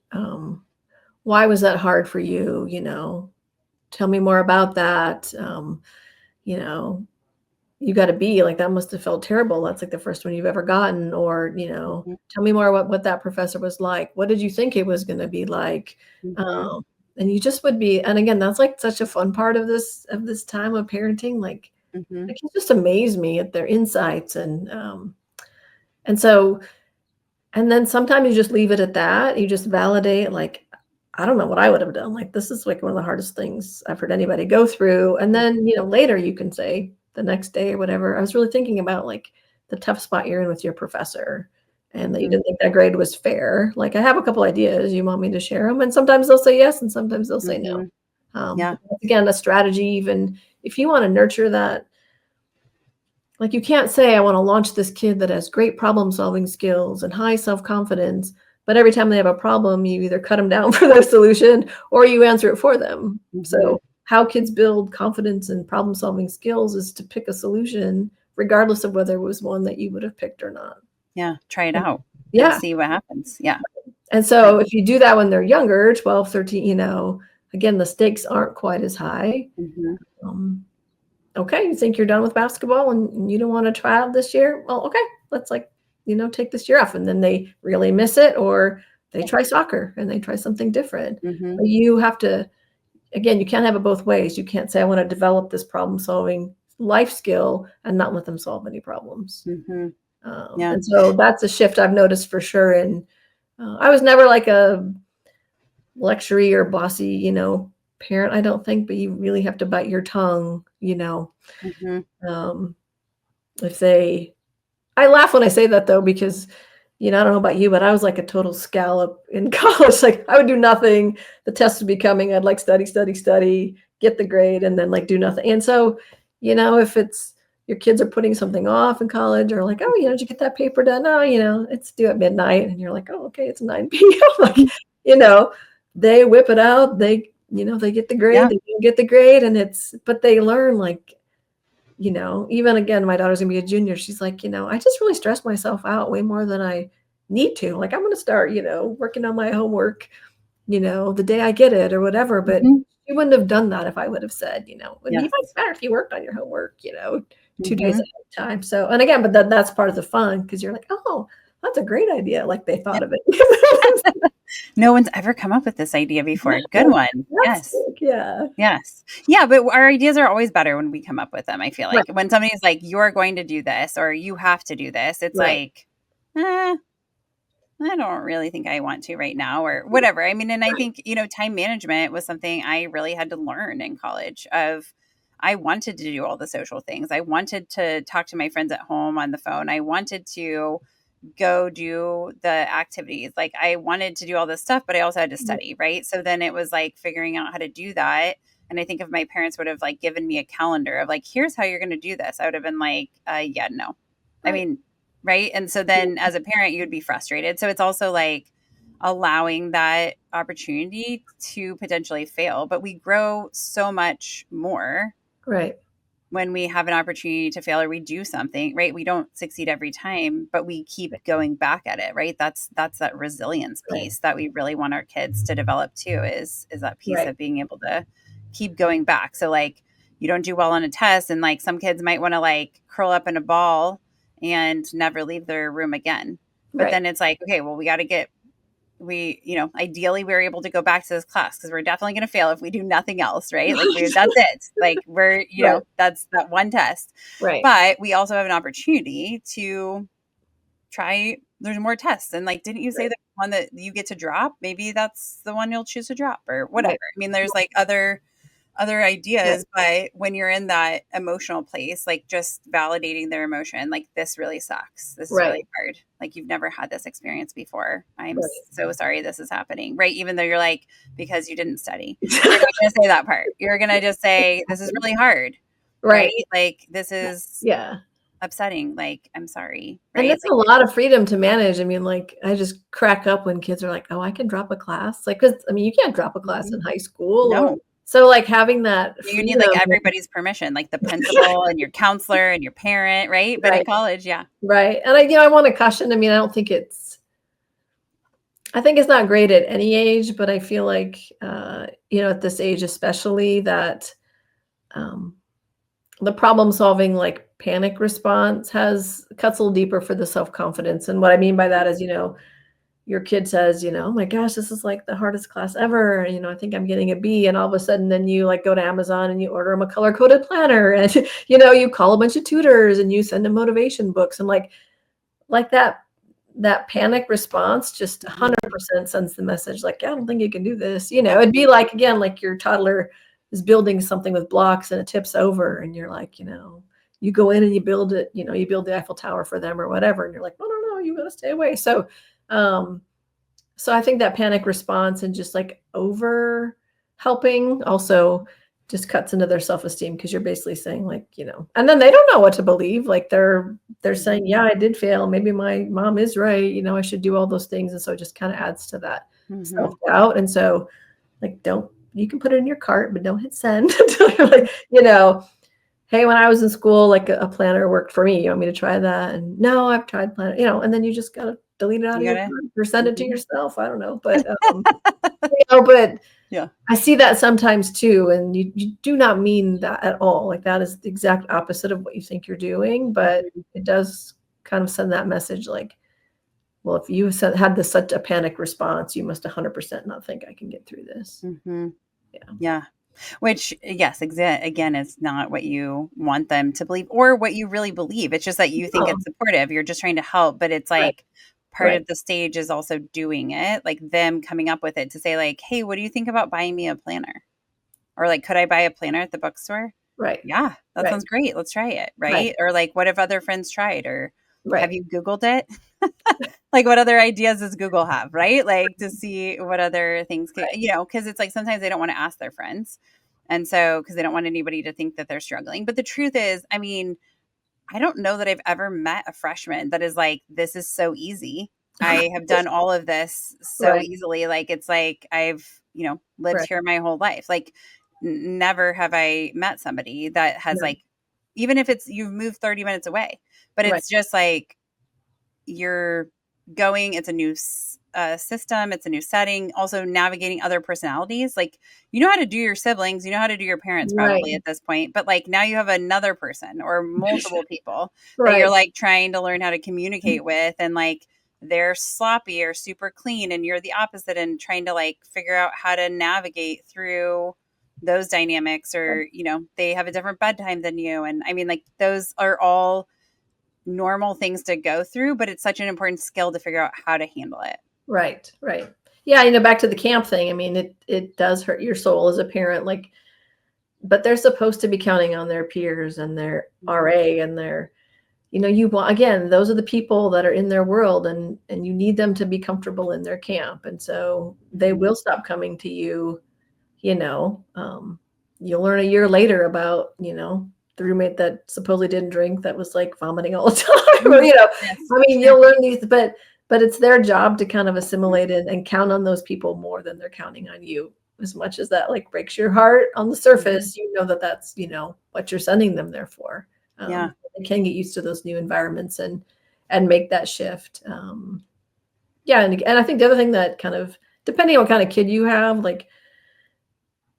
Speaker 2: why was that hard for you? Tell me more about that. You know, you got to be like, that must have felt terrible. That's like the first one you've ever gotten. Or,
Speaker 1: Mhm.
Speaker 2: tell me more what that professor was like. What did you think it was going to be like?
Speaker 1: Mhm.
Speaker 2: Um, and you just would be, and again, that's like such a fun part of this time of parenting. Like,
Speaker 1: Mhm.
Speaker 2: it can just amaze me at their insights. And so, and then sometimes you just leave it at that. You just validate, like, I don't know what I would have done. Like, this is like one of the hardest things I've heard anybody go through. And then, later you can say the next day or whatever, I was really thinking about like the tough spot you're in with your professor and that you
Speaker 1: Mhm.
Speaker 2: didn't think that grade was fair. Like, I have a couple ideas. You want me to share them? And sometimes they'll say yes, and sometimes they'll say no.
Speaker 1: Mhm. Yeah.
Speaker 2: But that's, again, a strategy, even if you want to nurture that. Like, you can't say, I want to launch this kid that has great problem solving skills and high self confidence, but every time they have a problem, you either cut them down for their solution or you answer it for them.
Speaker 1: Mhm.
Speaker 2: So, how kids build confidence and problem solving skills is to pick a solution, regardless of whether it was one that you would have picked or not.
Speaker 1: Yeah. Try it
Speaker 2: And
Speaker 1: out and
Speaker 2: yeah.
Speaker 1: see what happens. Yeah.
Speaker 2: And
Speaker 1: Right.
Speaker 2: so, if you do that when they're younger, 12, 13, again, the stakes aren't quite as high.
Speaker 1: Mhm.
Speaker 2: Um, okay, you think you're done with basketball and you don't want to try out this year? Well, okay, let's take this year off. And then they really miss it, or they
Speaker 1: Yeah.
Speaker 2: try soccer and they try something different.
Speaker 1: Mhm.
Speaker 2: But you have to, again, you can't have it both ways. You can't say, I want to develop this problem solving life skill and not let them solve any problems.
Speaker 1: Mhm.
Speaker 2: And so that's a shift I've noticed for sure. And I was never like a lectury or bossy, parent, I don't think, but you really have to bite your tongue, if I laugh when I say that though, because, I don't know about you, but I was like a total scallop in college. Like I would do nothing. The test would be coming. I'd like study, get the grade, and then like do nothing. And so, if it's your kids are putting something off in college or like, oh, did you get that paper done? Oh, it's due at midnight. And you're like, oh, okay, it's 9 p.m. Like, they whip it out. They get the grade, they don't get the grade. And but they learn like, even again, my daughter's gonna be a junior. She's like, I just really stress myself out way more than I need to. Like, I'm going to start, working on my homework, the day I get it or whatever. But she wouldn't have done that if I would have said, it would be much better if you worked on your homework, 2 days at a time. So, and again, but that's part of the fun because you're like, oh, that's a great idea. Like they thought of it.
Speaker 1: No one's ever come up with this idea before. Good one. Yes.
Speaker 2: Yeah.
Speaker 1: Yes. Yeah. But our ideas are always better when we come up with them. I feel like when somebody is like, you're going to do this or you have to do this, it's like, I don't really think I want to right now or whatever. I mean, and I think, time management was something I really had to learn in college I wanted to do all the social things. I wanted to talk to my friends at home on the phone. I wanted to go do the activities. Like I wanted to do all this stuff, but I also had to study. Right. So then it was like figuring out how to do that. And I think if my parents would have like given me a calendar of like, here's how you're going to do this, I would have been like, yeah, no. I mean, right. And so then as a parent, you would be frustrated. So it's also like allowing that opportunity to potentially fail, but we grow so much more.
Speaker 2: Right.
Speaker 1: When we have an opportunity to fail or we do something, right? We don't succeed every time, but we keep going back at it, right? That's that resilience piece that we really want our kids to develop too, is that piece of being able to keep going back. So like you don't do well on a test and like some kids might want to like curl up in a ball and never leave their room again. But then it's like, okay, well, we got to get ideally we're able to go back to this class because we're definitely going to fail if we do nothing else, right? Like that's it. Like we're, that's that one test.
Speaker 2: Right.
Speaker 1: But we also have an opportunity to try, there's more tests. And like, didn't you say the one that you get to drop? Maybe that's the one you'll choose to drop or whatever. I mean, there's like other ideas, but when you're in that emotional place, like just validating their emotion, like this really sucks. This is really hard. Like you've never had this experience before. I'm so sorry this is happening. Right. Even though you're like, because you didn't study, you're not going to say that part. You're going to just say, this is really hard. Right. Like this is upsetting. Like, I'm sorry. Right.
Speaker 2: And it's like, a lot of freedom to manage. I mean, like I just crack up when kids are like, oh, I can drop a class. Like, cause I mean, you can't drop a class in high school.
Speaker 1: No.
Speaker 2: So like having that
Speaker 1: you need like everybody's permission, like the principal and your counselor and your parent, right? But in college,
Speaker 2: right. And I want to caution. I mean, I think it's not great at any age, but I feel like at this age especially that the problem solving like panic response cuts a little deeper for the self-confidence. And what I mean by that is your kid says, oh my gosh, this is like the hardest class ever. I think I'm getting a B. And all of a sudden, then you like go to Amazon and you order them a color-coded planner and, you call a bunch of tutors and you send them motivation books and like that panic response just 100% sends the message like, I don't think you can do this. It'd be like, again, like your toddler is building something with blocks and it tips over and you're like, you go in and you build it, you build the Eiffel Tower for them or whatever. And you're like, no, you got to stay away. So I think that panic response and just like over helping also just cuts into their self-esteem because you're basically saying like, and then they don't know what to believe. Like they're saying, yeah, I did fail. Maybe my mom is right. I should do all those things. And so it just kind of adds to that self-doubt. And so like, you can put it in your cart, but don't hit send. Like, hey, when I was in school, like a planner worked for me. You want me to try that? And no, I've tried planner, and then you just got to delete it out of your cart or send it to yourself. I don't know. But, but I see that sometimes too. And you do not mean that at all. Like that is the exact opposite of what you think you're doing. But it does kind of send that message like, well, if you had such a panic response, you must 100% not think I can get through this.
Speaker 1: Yeah. Which, yes, again, is not what you want them to believe or what you really believe. It's just that you think
Speaker 2: Oh,
Speaker 1: it's supportive. You're just trying to help, but it's
Speaker 2: right,
Speaker 1: like part
Speaker 2: right,
Speaker 1: of the stage is also doing it, like them coming up with it to say like, "Hey, what do you think about buying me a planner?" Or like, "Could I buy a planner at the bookstore?"
Speaker 2: right,
Speaker 1: "Yeah, that
Speaker 2: right,
Speaker 1: sounds great. Let's try it."
Speaker 2: right,
Speaker 1: Right? Or like, "What have other friends tried?" Or "Have
Speaker 2: right,
Speaker 1: you Googled it?" Like, what other ideas does Google have, right? Like, to see what other things could,
Speaker 2: right,
Speaker 1: because it's like sometimes they don't want to ask their friends. And so, because they don't want anybody to think that they're struggling. But the truth is, I mean, I don't know that I've ever met a freshman that is like, this is so easy. I have done all of this so
Speaker 2: right,
Speaker 1: easily. Like, it's like I've, lived
Speaker 2: right,
Speaker 1: here my whole life. Like, never have I met somebody that has,
Speaker 2: right,
Speaker 1: like, even if it's you've moved 30 minutes away, but
Speaker 2: right,
Speaker 1: it's just like, you're going, it's a new system, it's a new setting, also navigating other personalities. Like, you know how to do your siblings, you know how to do your parents
Speaker 2: right,
Speaker 1: probably at this point, but like now you have another person or multiple people that you're
Speaker 2: right,
Speaker 1: like trying to learn how to communicate with, and like they're sloppy or super clean and you're the opposite, and trying to like figure out how to navigate through those dynamics, or they have a different bedtime than you. And I mean, like, those are all normal things to go through, but it's such an important skill to figure out how to handle it.
Speaker 2: right, right. Yeah, back to the camp thing. I mean, it does hurt your soul as a parent, like, but they're supposed to be counting on their peers and their
Speaker 1: Mhm.
Speaker 2: RA and their, you want, again, those are the people that are in their world, and you need them to be comfortable in their camp. And so they
Speaker 1: Mhm.
Speaker 2: will stop coming to you, you know. You'll learn a year later about, the roommate that supposedly didn't drink that was like vomiting all the time, or,
Speaker 1: Mhm. Yes,
Speaker 2: I mean,
Speaker 1: sure.
Speaker 2: you'll learn these, but it's their job to kind of
Speaker 1: Mhm.
Speaker 2: assimilate it and count on those people more than they're counting on you. As much as that like breaks your heart on the
Speaker 1: Mhm.
Speaker 2: surface, that that's, what you're sending them there for.
Speaker 1: Yeah.
Speaker 2: They can get used to those new environments and make that shift. Yeah, and I think the other thing that kind of, depending on what kind of kid you have, like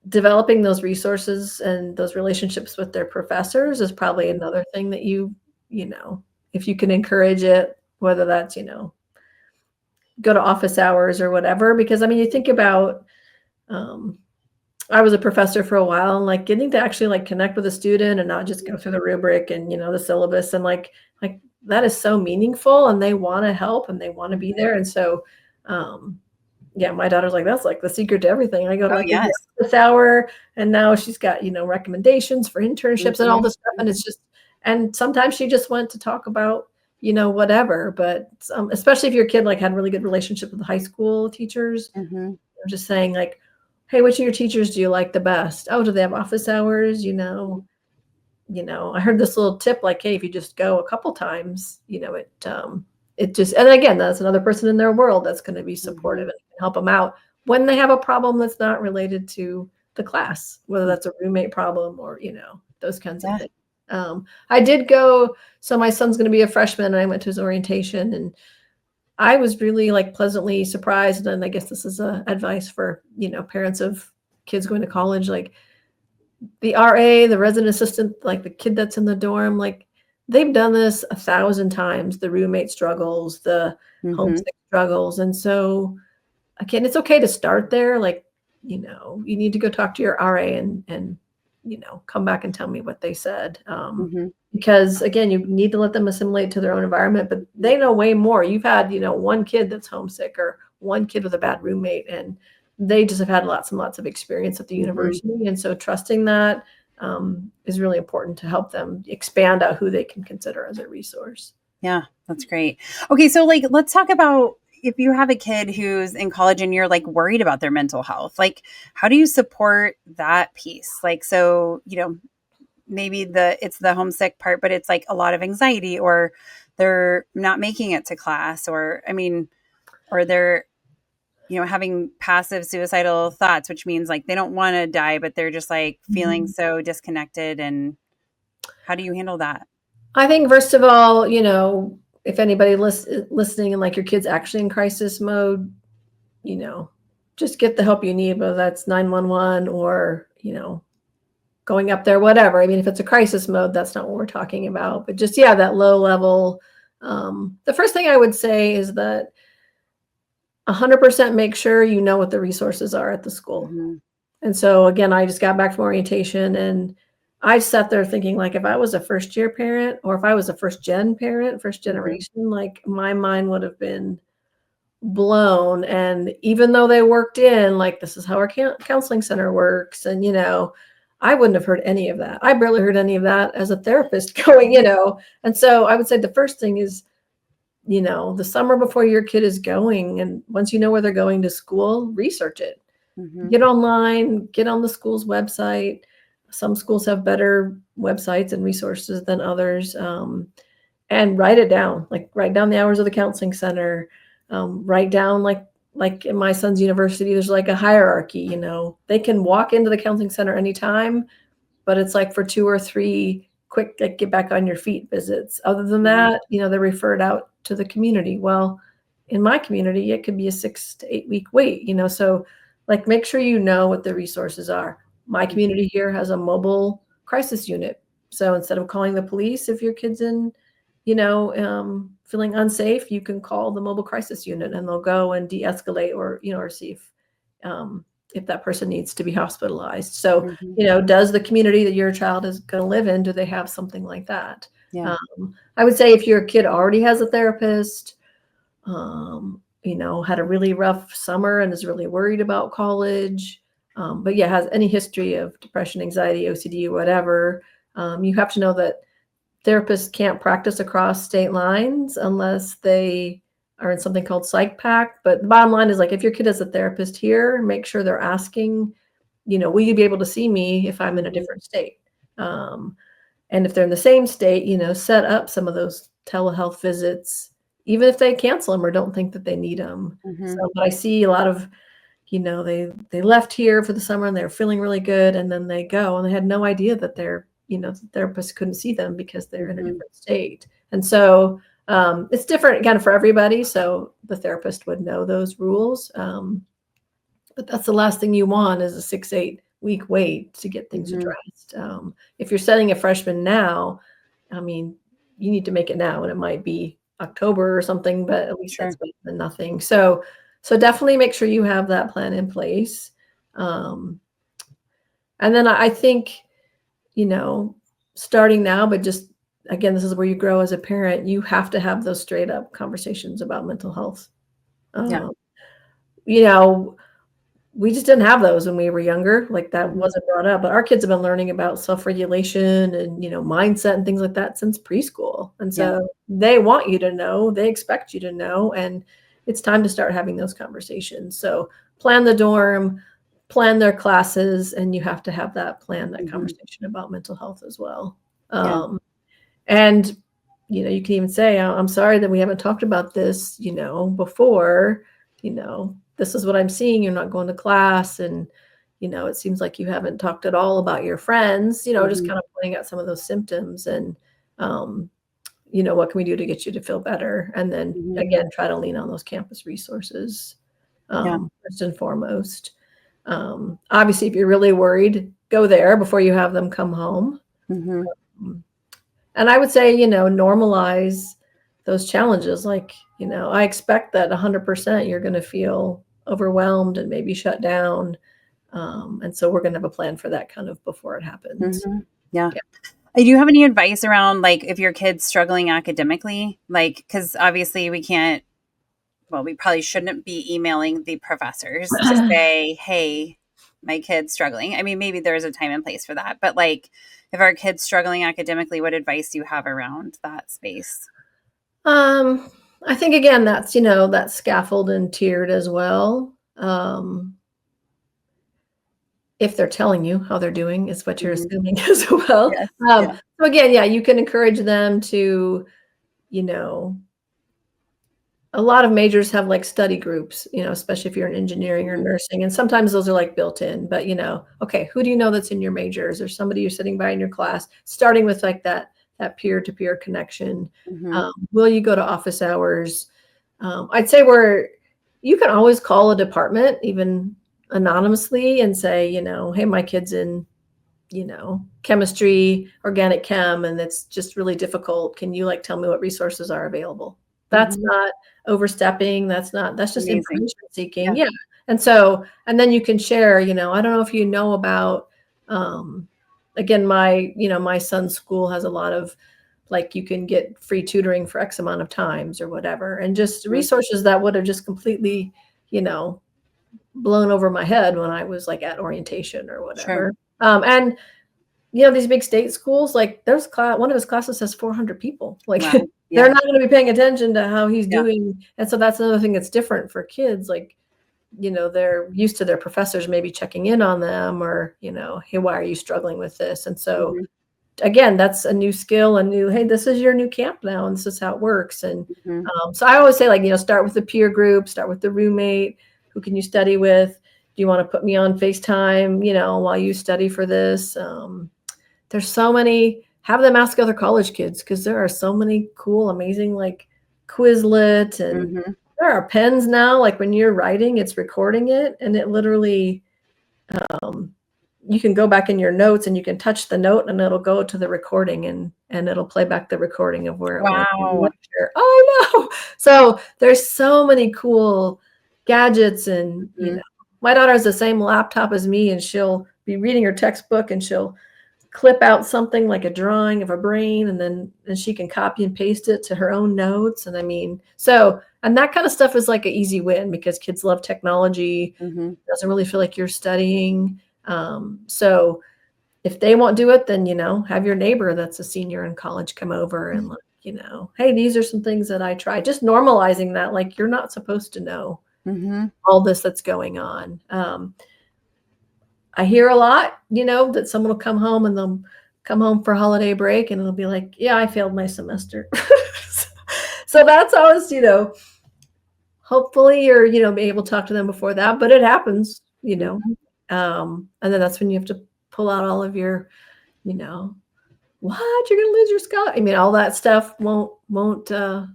Speaker 2: developing those resources and those relationships with their professors is probably
Speaker 1: Mhm.
Speaker 2: another thing that you know, if you can encourage it, whether that's, go to office hours or whatever. Because I mean, you think about, um, I was a professor for a while, and like getting to actually like connect with a student and not just go through the rubric and the syllabus, and like that is so meaningful, and they want to help and they want to be
Speaker 1: Mhm.
Speaker 2: there. And so, um, yeah, my daughter's like, "That's like the secret to everything." I go to
Speaker 1: Oh,
Speaker 2: like the
Speaker 1: yes.
Speaker 2: office hour, and now she's got, recommendations for internships and all
Speaker 1: Mhm.
Speaker 2: this stuff, and
Speaker 1: Mhm.
Speaker 2: it's just, and sometimes she just went to talk about, whatever. But, especially if your kid, like, had really good relationship with the high school teachers,
Speaker 1: Mhm.
Speaker 2: just saying, like, "Hey, which of your teachers do you like the best? Oh, do they have office hours?" I heard this little tip, like, hey, if you just go a couple times, it just, and again, that's another person in their world that's going to be supportive
Speaker 1: Mhm.
Speaker 2: and help them out when they have a problem that's not related to the class, whether
Speaker 1: Mhm.
Speaker 2: that's a roommate problem or, those kinds of
Speaker 1: Yeah.
Speaker 2: things. I did go, so my son's going to be a freshman, and I went to his orientation, and I was really like pleasantly surprised. And I guess this is advice for, parents of kids going to college, like the RA, the resident assistant, like the kid that's in the dorm, like they've done this 1,000 times, the roommate struggles, the
Speaker 1: Mhm.
Speaker 2: homesick struggles. And so again, it's okay to start there. Like, you need to go talk to your RA and come back and tell me what they said.
Speaker 1: Mhm.
Speaker 2: Because again, you need to let them assimilate to their own environment, but they know way more. You've had, one kid that's homesick or one kid with a bad roommate, and they just have had lots and lots of experience at the
Speaker 1: Mhm.
Speaker 2: university. And so trusting that, is really important to help them expand out who they can consider as a resource.
Speaker 1: Yeah, that's great. Okay, so like let's talk about if you have a kid who's in college and you're like worried about their mental health. Like, how do you support that piece? Like, so, maybe it's the homesick part, but it's like a lot of anxiety, or they're not making it to class, or I mean, or they're having passive suicidal thoughts, which means like they don't want to die, but they're just like feeling
Speaker 2: Mhm.
Speaker 1: so disconnected. And how do you handle that?
Speaker 2: I think first of all, if anybody listening and like your kid's actually in crisis mode, you know, just get the help you need, whether that's 911 or, going up there, whatever. I mean, if it's a crisis mode, that's not what we're talking about. But just, yeah, that low level. The first thing I would say is that 100% make sure you know what the resources are at the school.
Speaker 1: Mhm.
Speaker 2: And so again, I just got back from orientation, and I sat there thinking, like, if I was a first year parent, or if I was a first gen parent, first generation, like, my mind would have been blown. And even though they worked in, like, this is how our counseling center works, and I wouldn't have heard any of that. I barely heard any of that as a therapist going. And so I would say the first thing is, the summer before your kid is going, and once you know where they're going to school, research it. Get online, get on the school's website. Some schools have better websites and resources than others. And write it down, like write down the hours of the counseling center. Write down, like in my son's university, there's like a hierarchy. They can walk into the counseling center anytime, but it's like for 2 or 3 quick, like, get back on your feet visits. Other than that, they're referred out to the community. Well, in my community, it could be a 6 to 8 week wait. So, like, make sure you know what the resources are. My community here has a mobile crisis unit. So instead of calling the police, if your kid's in, feeling unsafe, you can call the mobile crisis unit, and they'll go and de-escalate, or see if that person needs to be hospitalized. So, does the community that your child is going to live in, do they have something like that?
Speaker 1: Yeah.
Speaker 2: I would say if your kid already has a therapist, had a really rough summer and is really worried about college, but has any history of depression, anxiety, OCD, whatever, you have to know that therapists can't practice across state lines unless they are in something called Psych Pack. But the bottom line is, like, if your kid has a therapist here, make sure they're asking, will you be able to see me if I'm in a different state? And if they're in the same state, set up some of those telehealth visits, even if they cancel them or don't think that they need them. So, but I see a lot of, they left here for the summer and they're feeling really good, and then they go and they had no idea that the therapist couldn't see them because they're in a different state. And so it's different again for everybody. So the therapist would know those rules. But that's the last thing you want, is a 6, 8 week wait to get things addressed. If you're setting a freshman now, I mean, you need to make it now, and it might be October or something, but at least that's better than nothing. So definitely make sure you have that plan in place. And then I think, starting now, but just, again, this is where you grow as a parent, you have to have those straight up conversations about mental health. We just didn't have those when we were younger. Like, that wasn't brought up, but our kids have been learning about self-regulation and, mindset and things like that since preschool. And so they want you to know, they expect you to know, and it's time to start having those conversations. So plan the dorm, plan their classes, and you have to have that conversation about mental health as well. And, you can even say, I'm sorry that we haven't talked about this, before, this is what I'm seeing. You're not going to class. And, it seems like you haven't talked at all about your friends, just kind of pointing out some of those symptoms, and, what can we do to get you to feel better? And then again, try to lean on those campus resources, first and foremost. Obviously, if you're really worried, go there before you have them come home. And I would say, normalize those challenges. Like, I expect that 100% you're going to feel overwhelmed and maybe shut down. And so we're going to have a plan for that kind of before it happens.
Speaker 1: Do you have any advice around, like, if your kid's struggling academically? Like, because obviously we probably shouldn't be emailing the professors to say, hey, my kid's struggling. I mean, maybe there's a time and place for that. But, like, if our kid's struggling academically, what advice do you have around that space?
Speaker 2: I think, again, that's, that's scaffold and tiered as well. If they're telling you how they're doing, is what you're assuming as well. So again, you can encourage them to, a lot of majors have, like, study groups, especially if you're in engineering or nursing. And sometimes those are, like, built in, but, okay, who do you know that's in your major? Is there somebody you're sitting by in your class? Starting with, like, that peer-to-peer connection. Will you go to office hours? I'd say you can always call a department, even anonymously, and say, hey, my kid's in, chemistry, organic chem, and it's just really difficult. Can you, like, tell me what resources are available? That's not overstepping. That's just
Speaker 1: Amazing.
Speaker 2: information seeking. Yeah. And so, and then you can share, I don't know if you know about, again, my son's school has a lot of, like, you can get free tutoring for X amount of times or whatever, and just resources that would have just completely, blown over my head when I was like at orientation or whatever. And these big state schools, like there's one of his classes has 400 people. Like they're not going to be paying attention to how he's doing. And so that's another thing that's different for kids. Like, they're used to their professors maybe checking in on them or, hey, why are you struggling with this? And so again, that's a new skill, hey, this is your new camp now, and this is how it works. And so I always say, like, start with the peer group, start with the roommate. Who can you study with? Do you want to put me on FaceTime, while you study for this? There's so many, have them ask other college kids, because there are so many cool, amazing, like Quizlet, and there are pens now, like when you're writing, it's recording it, and it literally, you can go back in your notes and you can touch the note and it'll go to the recording and it'll play back the recording of where it went. Oh, I know. So there's so many cool gadgets, and my daughter has the same laptop as me, and she'll be reading her textbook and she'll clip out something like a drawing of a brain, and then she can copy and paste it to her own notes. And and that kind of stuff is like an easy win, because kids love technology. Doesn't really feel like you're studying. So if they won't do it, then, have your neighbor that's a senior in college come over and hey, these are some things that I tried. Just normalizing that, like, you're not supposed to know all this that's going on. I hear a lot, that someone will come home and they'll come home for holiday break and it'll be like, yeah, I failed my semester. So that's always, hopefully you're, be able to talk to them before that, but it happens, and then that's when you have to pull out all of your, what, you're going to lose your scholarship. I mean, all that stuff won't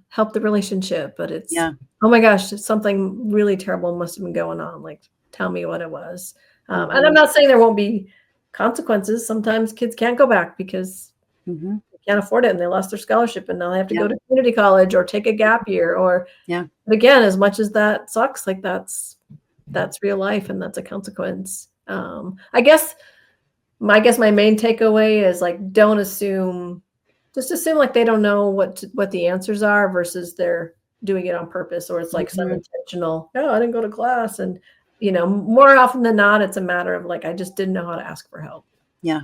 Speaker 2: help the relationship, but it's, oh my gosh, something really terrible must have been going on. Like, tell me what it was. And I'm not saying there won't be consequences. Sometimes kids can't go back because they can't afford it and they lost their scholarship, and now they have to go to community college or take a gap year but again, as much as that sucks, like that's real life, and that's a consequence. I guess my main takeaway is, like, don't assume, just assume like they don't know what the answers are versus they're doing it on purpose, or it's like some intentional, no, I didn't go to class. And more often than not, it's a matter of, like, I just didn't know how to ask for help.
Speaker 1: Yeah,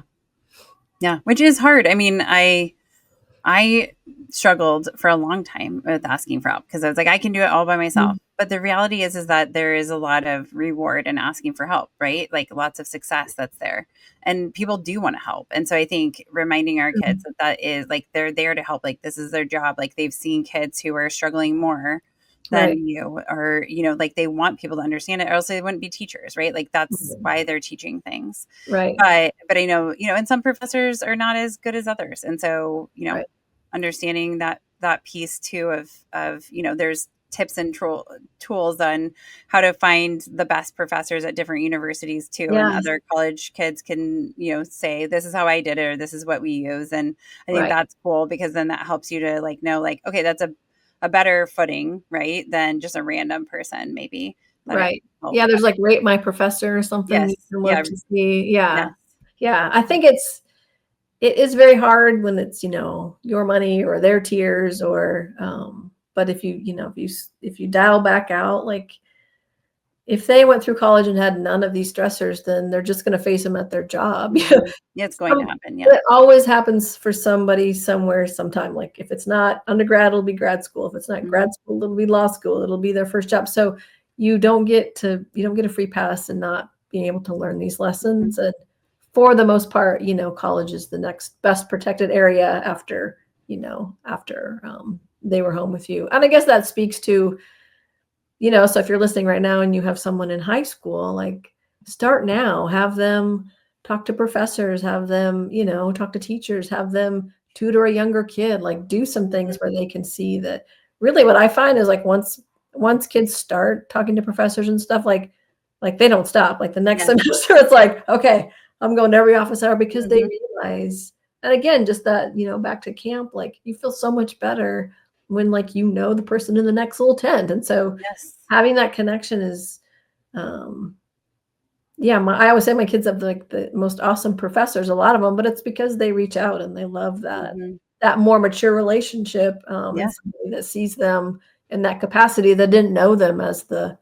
Speaker 1: which is hard. I mean, I struggled for a long time with asking for help, because I was like, I can do it all by myself. But the reality is that there is a lot of reward in asking for help, right? Like, lots of success that's there, and people do want to help. And so I think reminding our kids that is, like, they're there to help. Like, this is their job. Like, they've seen kids who are struggling more than you, or, like, they want people to understand it, or else they wouldn't be teachers, right? Like, that's why they're teaching things.
Speaker 2: Right.
Speaker 1: But I know, and some professors are not as good as others. And so, understanding that piece too of, there's tips and tools on how to find the best professors at different universities too. And other college kids can, say, this is how I did it, or this is what we use. And I think that's cool, because then that helps you to, like, know, like, okay, that's a better footing, right, than just a random person maybe.
Speaker 2: Right. Yeah, there's like Rate My Professor or something. You can look to see. Yeah. I think it is very hard when it's, your money or their tiers, or but if you if you dial back out, like, if they went through college and had none of these stressors, then they're just going to face them at their job.
Speaker 1: It's going to happen.
Speaker 2: It always happens for somebody somewhere sometime. Like, if it's not undergrad, it'll be grad school. If it's not grad school, it'll be law school. It'll be their first job. So you don't get a free pass and not being able to learn these lessons. And for the most part, college is the next best protected area after they were home with you. And I guess that speaks to, so if you're listening right now and you have someone in high school, like, start now, have them talk to professors, have them, talk to teachers, have them tutor a younger kid, like, do some things where they can see that. Really what I find is, like, once kids start talking to professors and stuff, like they don't stop. Like, the next semester, it's like, okay, I'm going to every office hour, because they realize, and again, just that, back to camp, like, you feel so much better when like, the person in the next little tent. And so
Speaker 1: Yes.
Speaker 2: having that connection is, I always say my kids have like the most awesome professors, a lot of them, but it's because they reach out and they love that more mature relationship,
Speaker 1: Yeah.
Speaker 2: and somebody that sees them in that capacity that didn't know them as the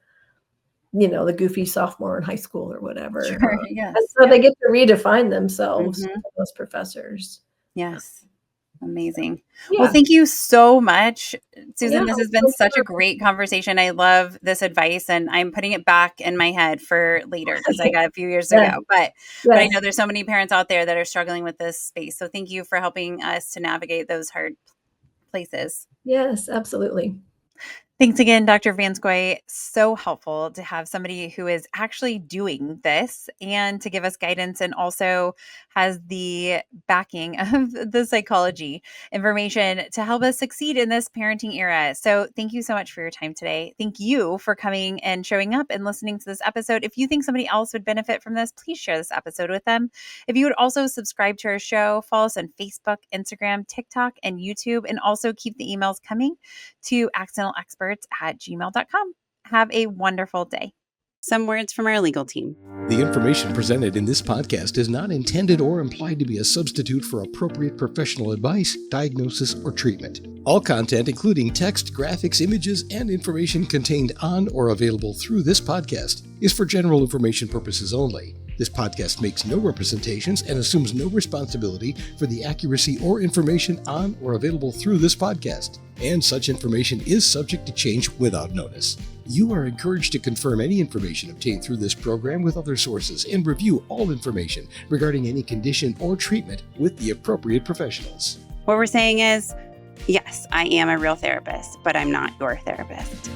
Speaker 2: goofy sophomore in high school or whatever.
Speaker 1: Sure. Yes.
Speaker 2: And so they get to redefine themselves,
Speaker 1: Mhm.
Speaker 2: those professors.
Speaker 1: Yes. Amazing.
Speaker 2: Yeah.
Speaker 1: Well, thank you so much, Susan.
Speaker 2: Yeah,
Speaker 1: This has
Speaker 2: it's
Speaker 1: been
Speaker 2: so
Speaker 1: such a
Speaker 2: fun.
Speaker 1: great conversation. I love this advice, and I'm putting it back in my head for later because I got a few years
Speaker 2: Yes.
Speaker 1: ago. But I
Speaker 2: Yes.
Speaker 1: know there's so many parents out there that are struggling with this space. So thank you for helping us to navigate those hard places.
Speaker 2: Yes, absolutely.
Speaker 1: Thanks again, Dr. VanScoyoc. So helpful to have somebody who is actually doing this and to give us guidance, and also has the backing of the psychology information to help us succeed in this parenting era. So thank you so much for your time today. Thank you for coming and showing up and listening to this episode. If you think somebody else would benefit from this, please share this episode with them. If you would also subscribe to our show, follow us on Facebook, Instagram, TikTok, and YouTube, and also keep the emails coming to accidentalexperts@gmail.com. Have a wonderful day. Some words from our legal team.
Speaker 3: The information presented in this podcast is not intended or implied to be a substitute for appropriate professional advice, diagnosis, or treatment. All content, including text, graphics, images, and information contained on or available through this podcast, is for general information purposes only. This podcast makes no representations and assumes no responsibility for the accuracy or information on or available through this podcast, and such information is subject to change without notice. You are encouraged to confirm any information obtained through this program with other sources and review all information regarding any condition or treatment with the appropriate professionals.
Speaker 1: What we're saying is, yes, I am a real therapist, but I'm not your therapist.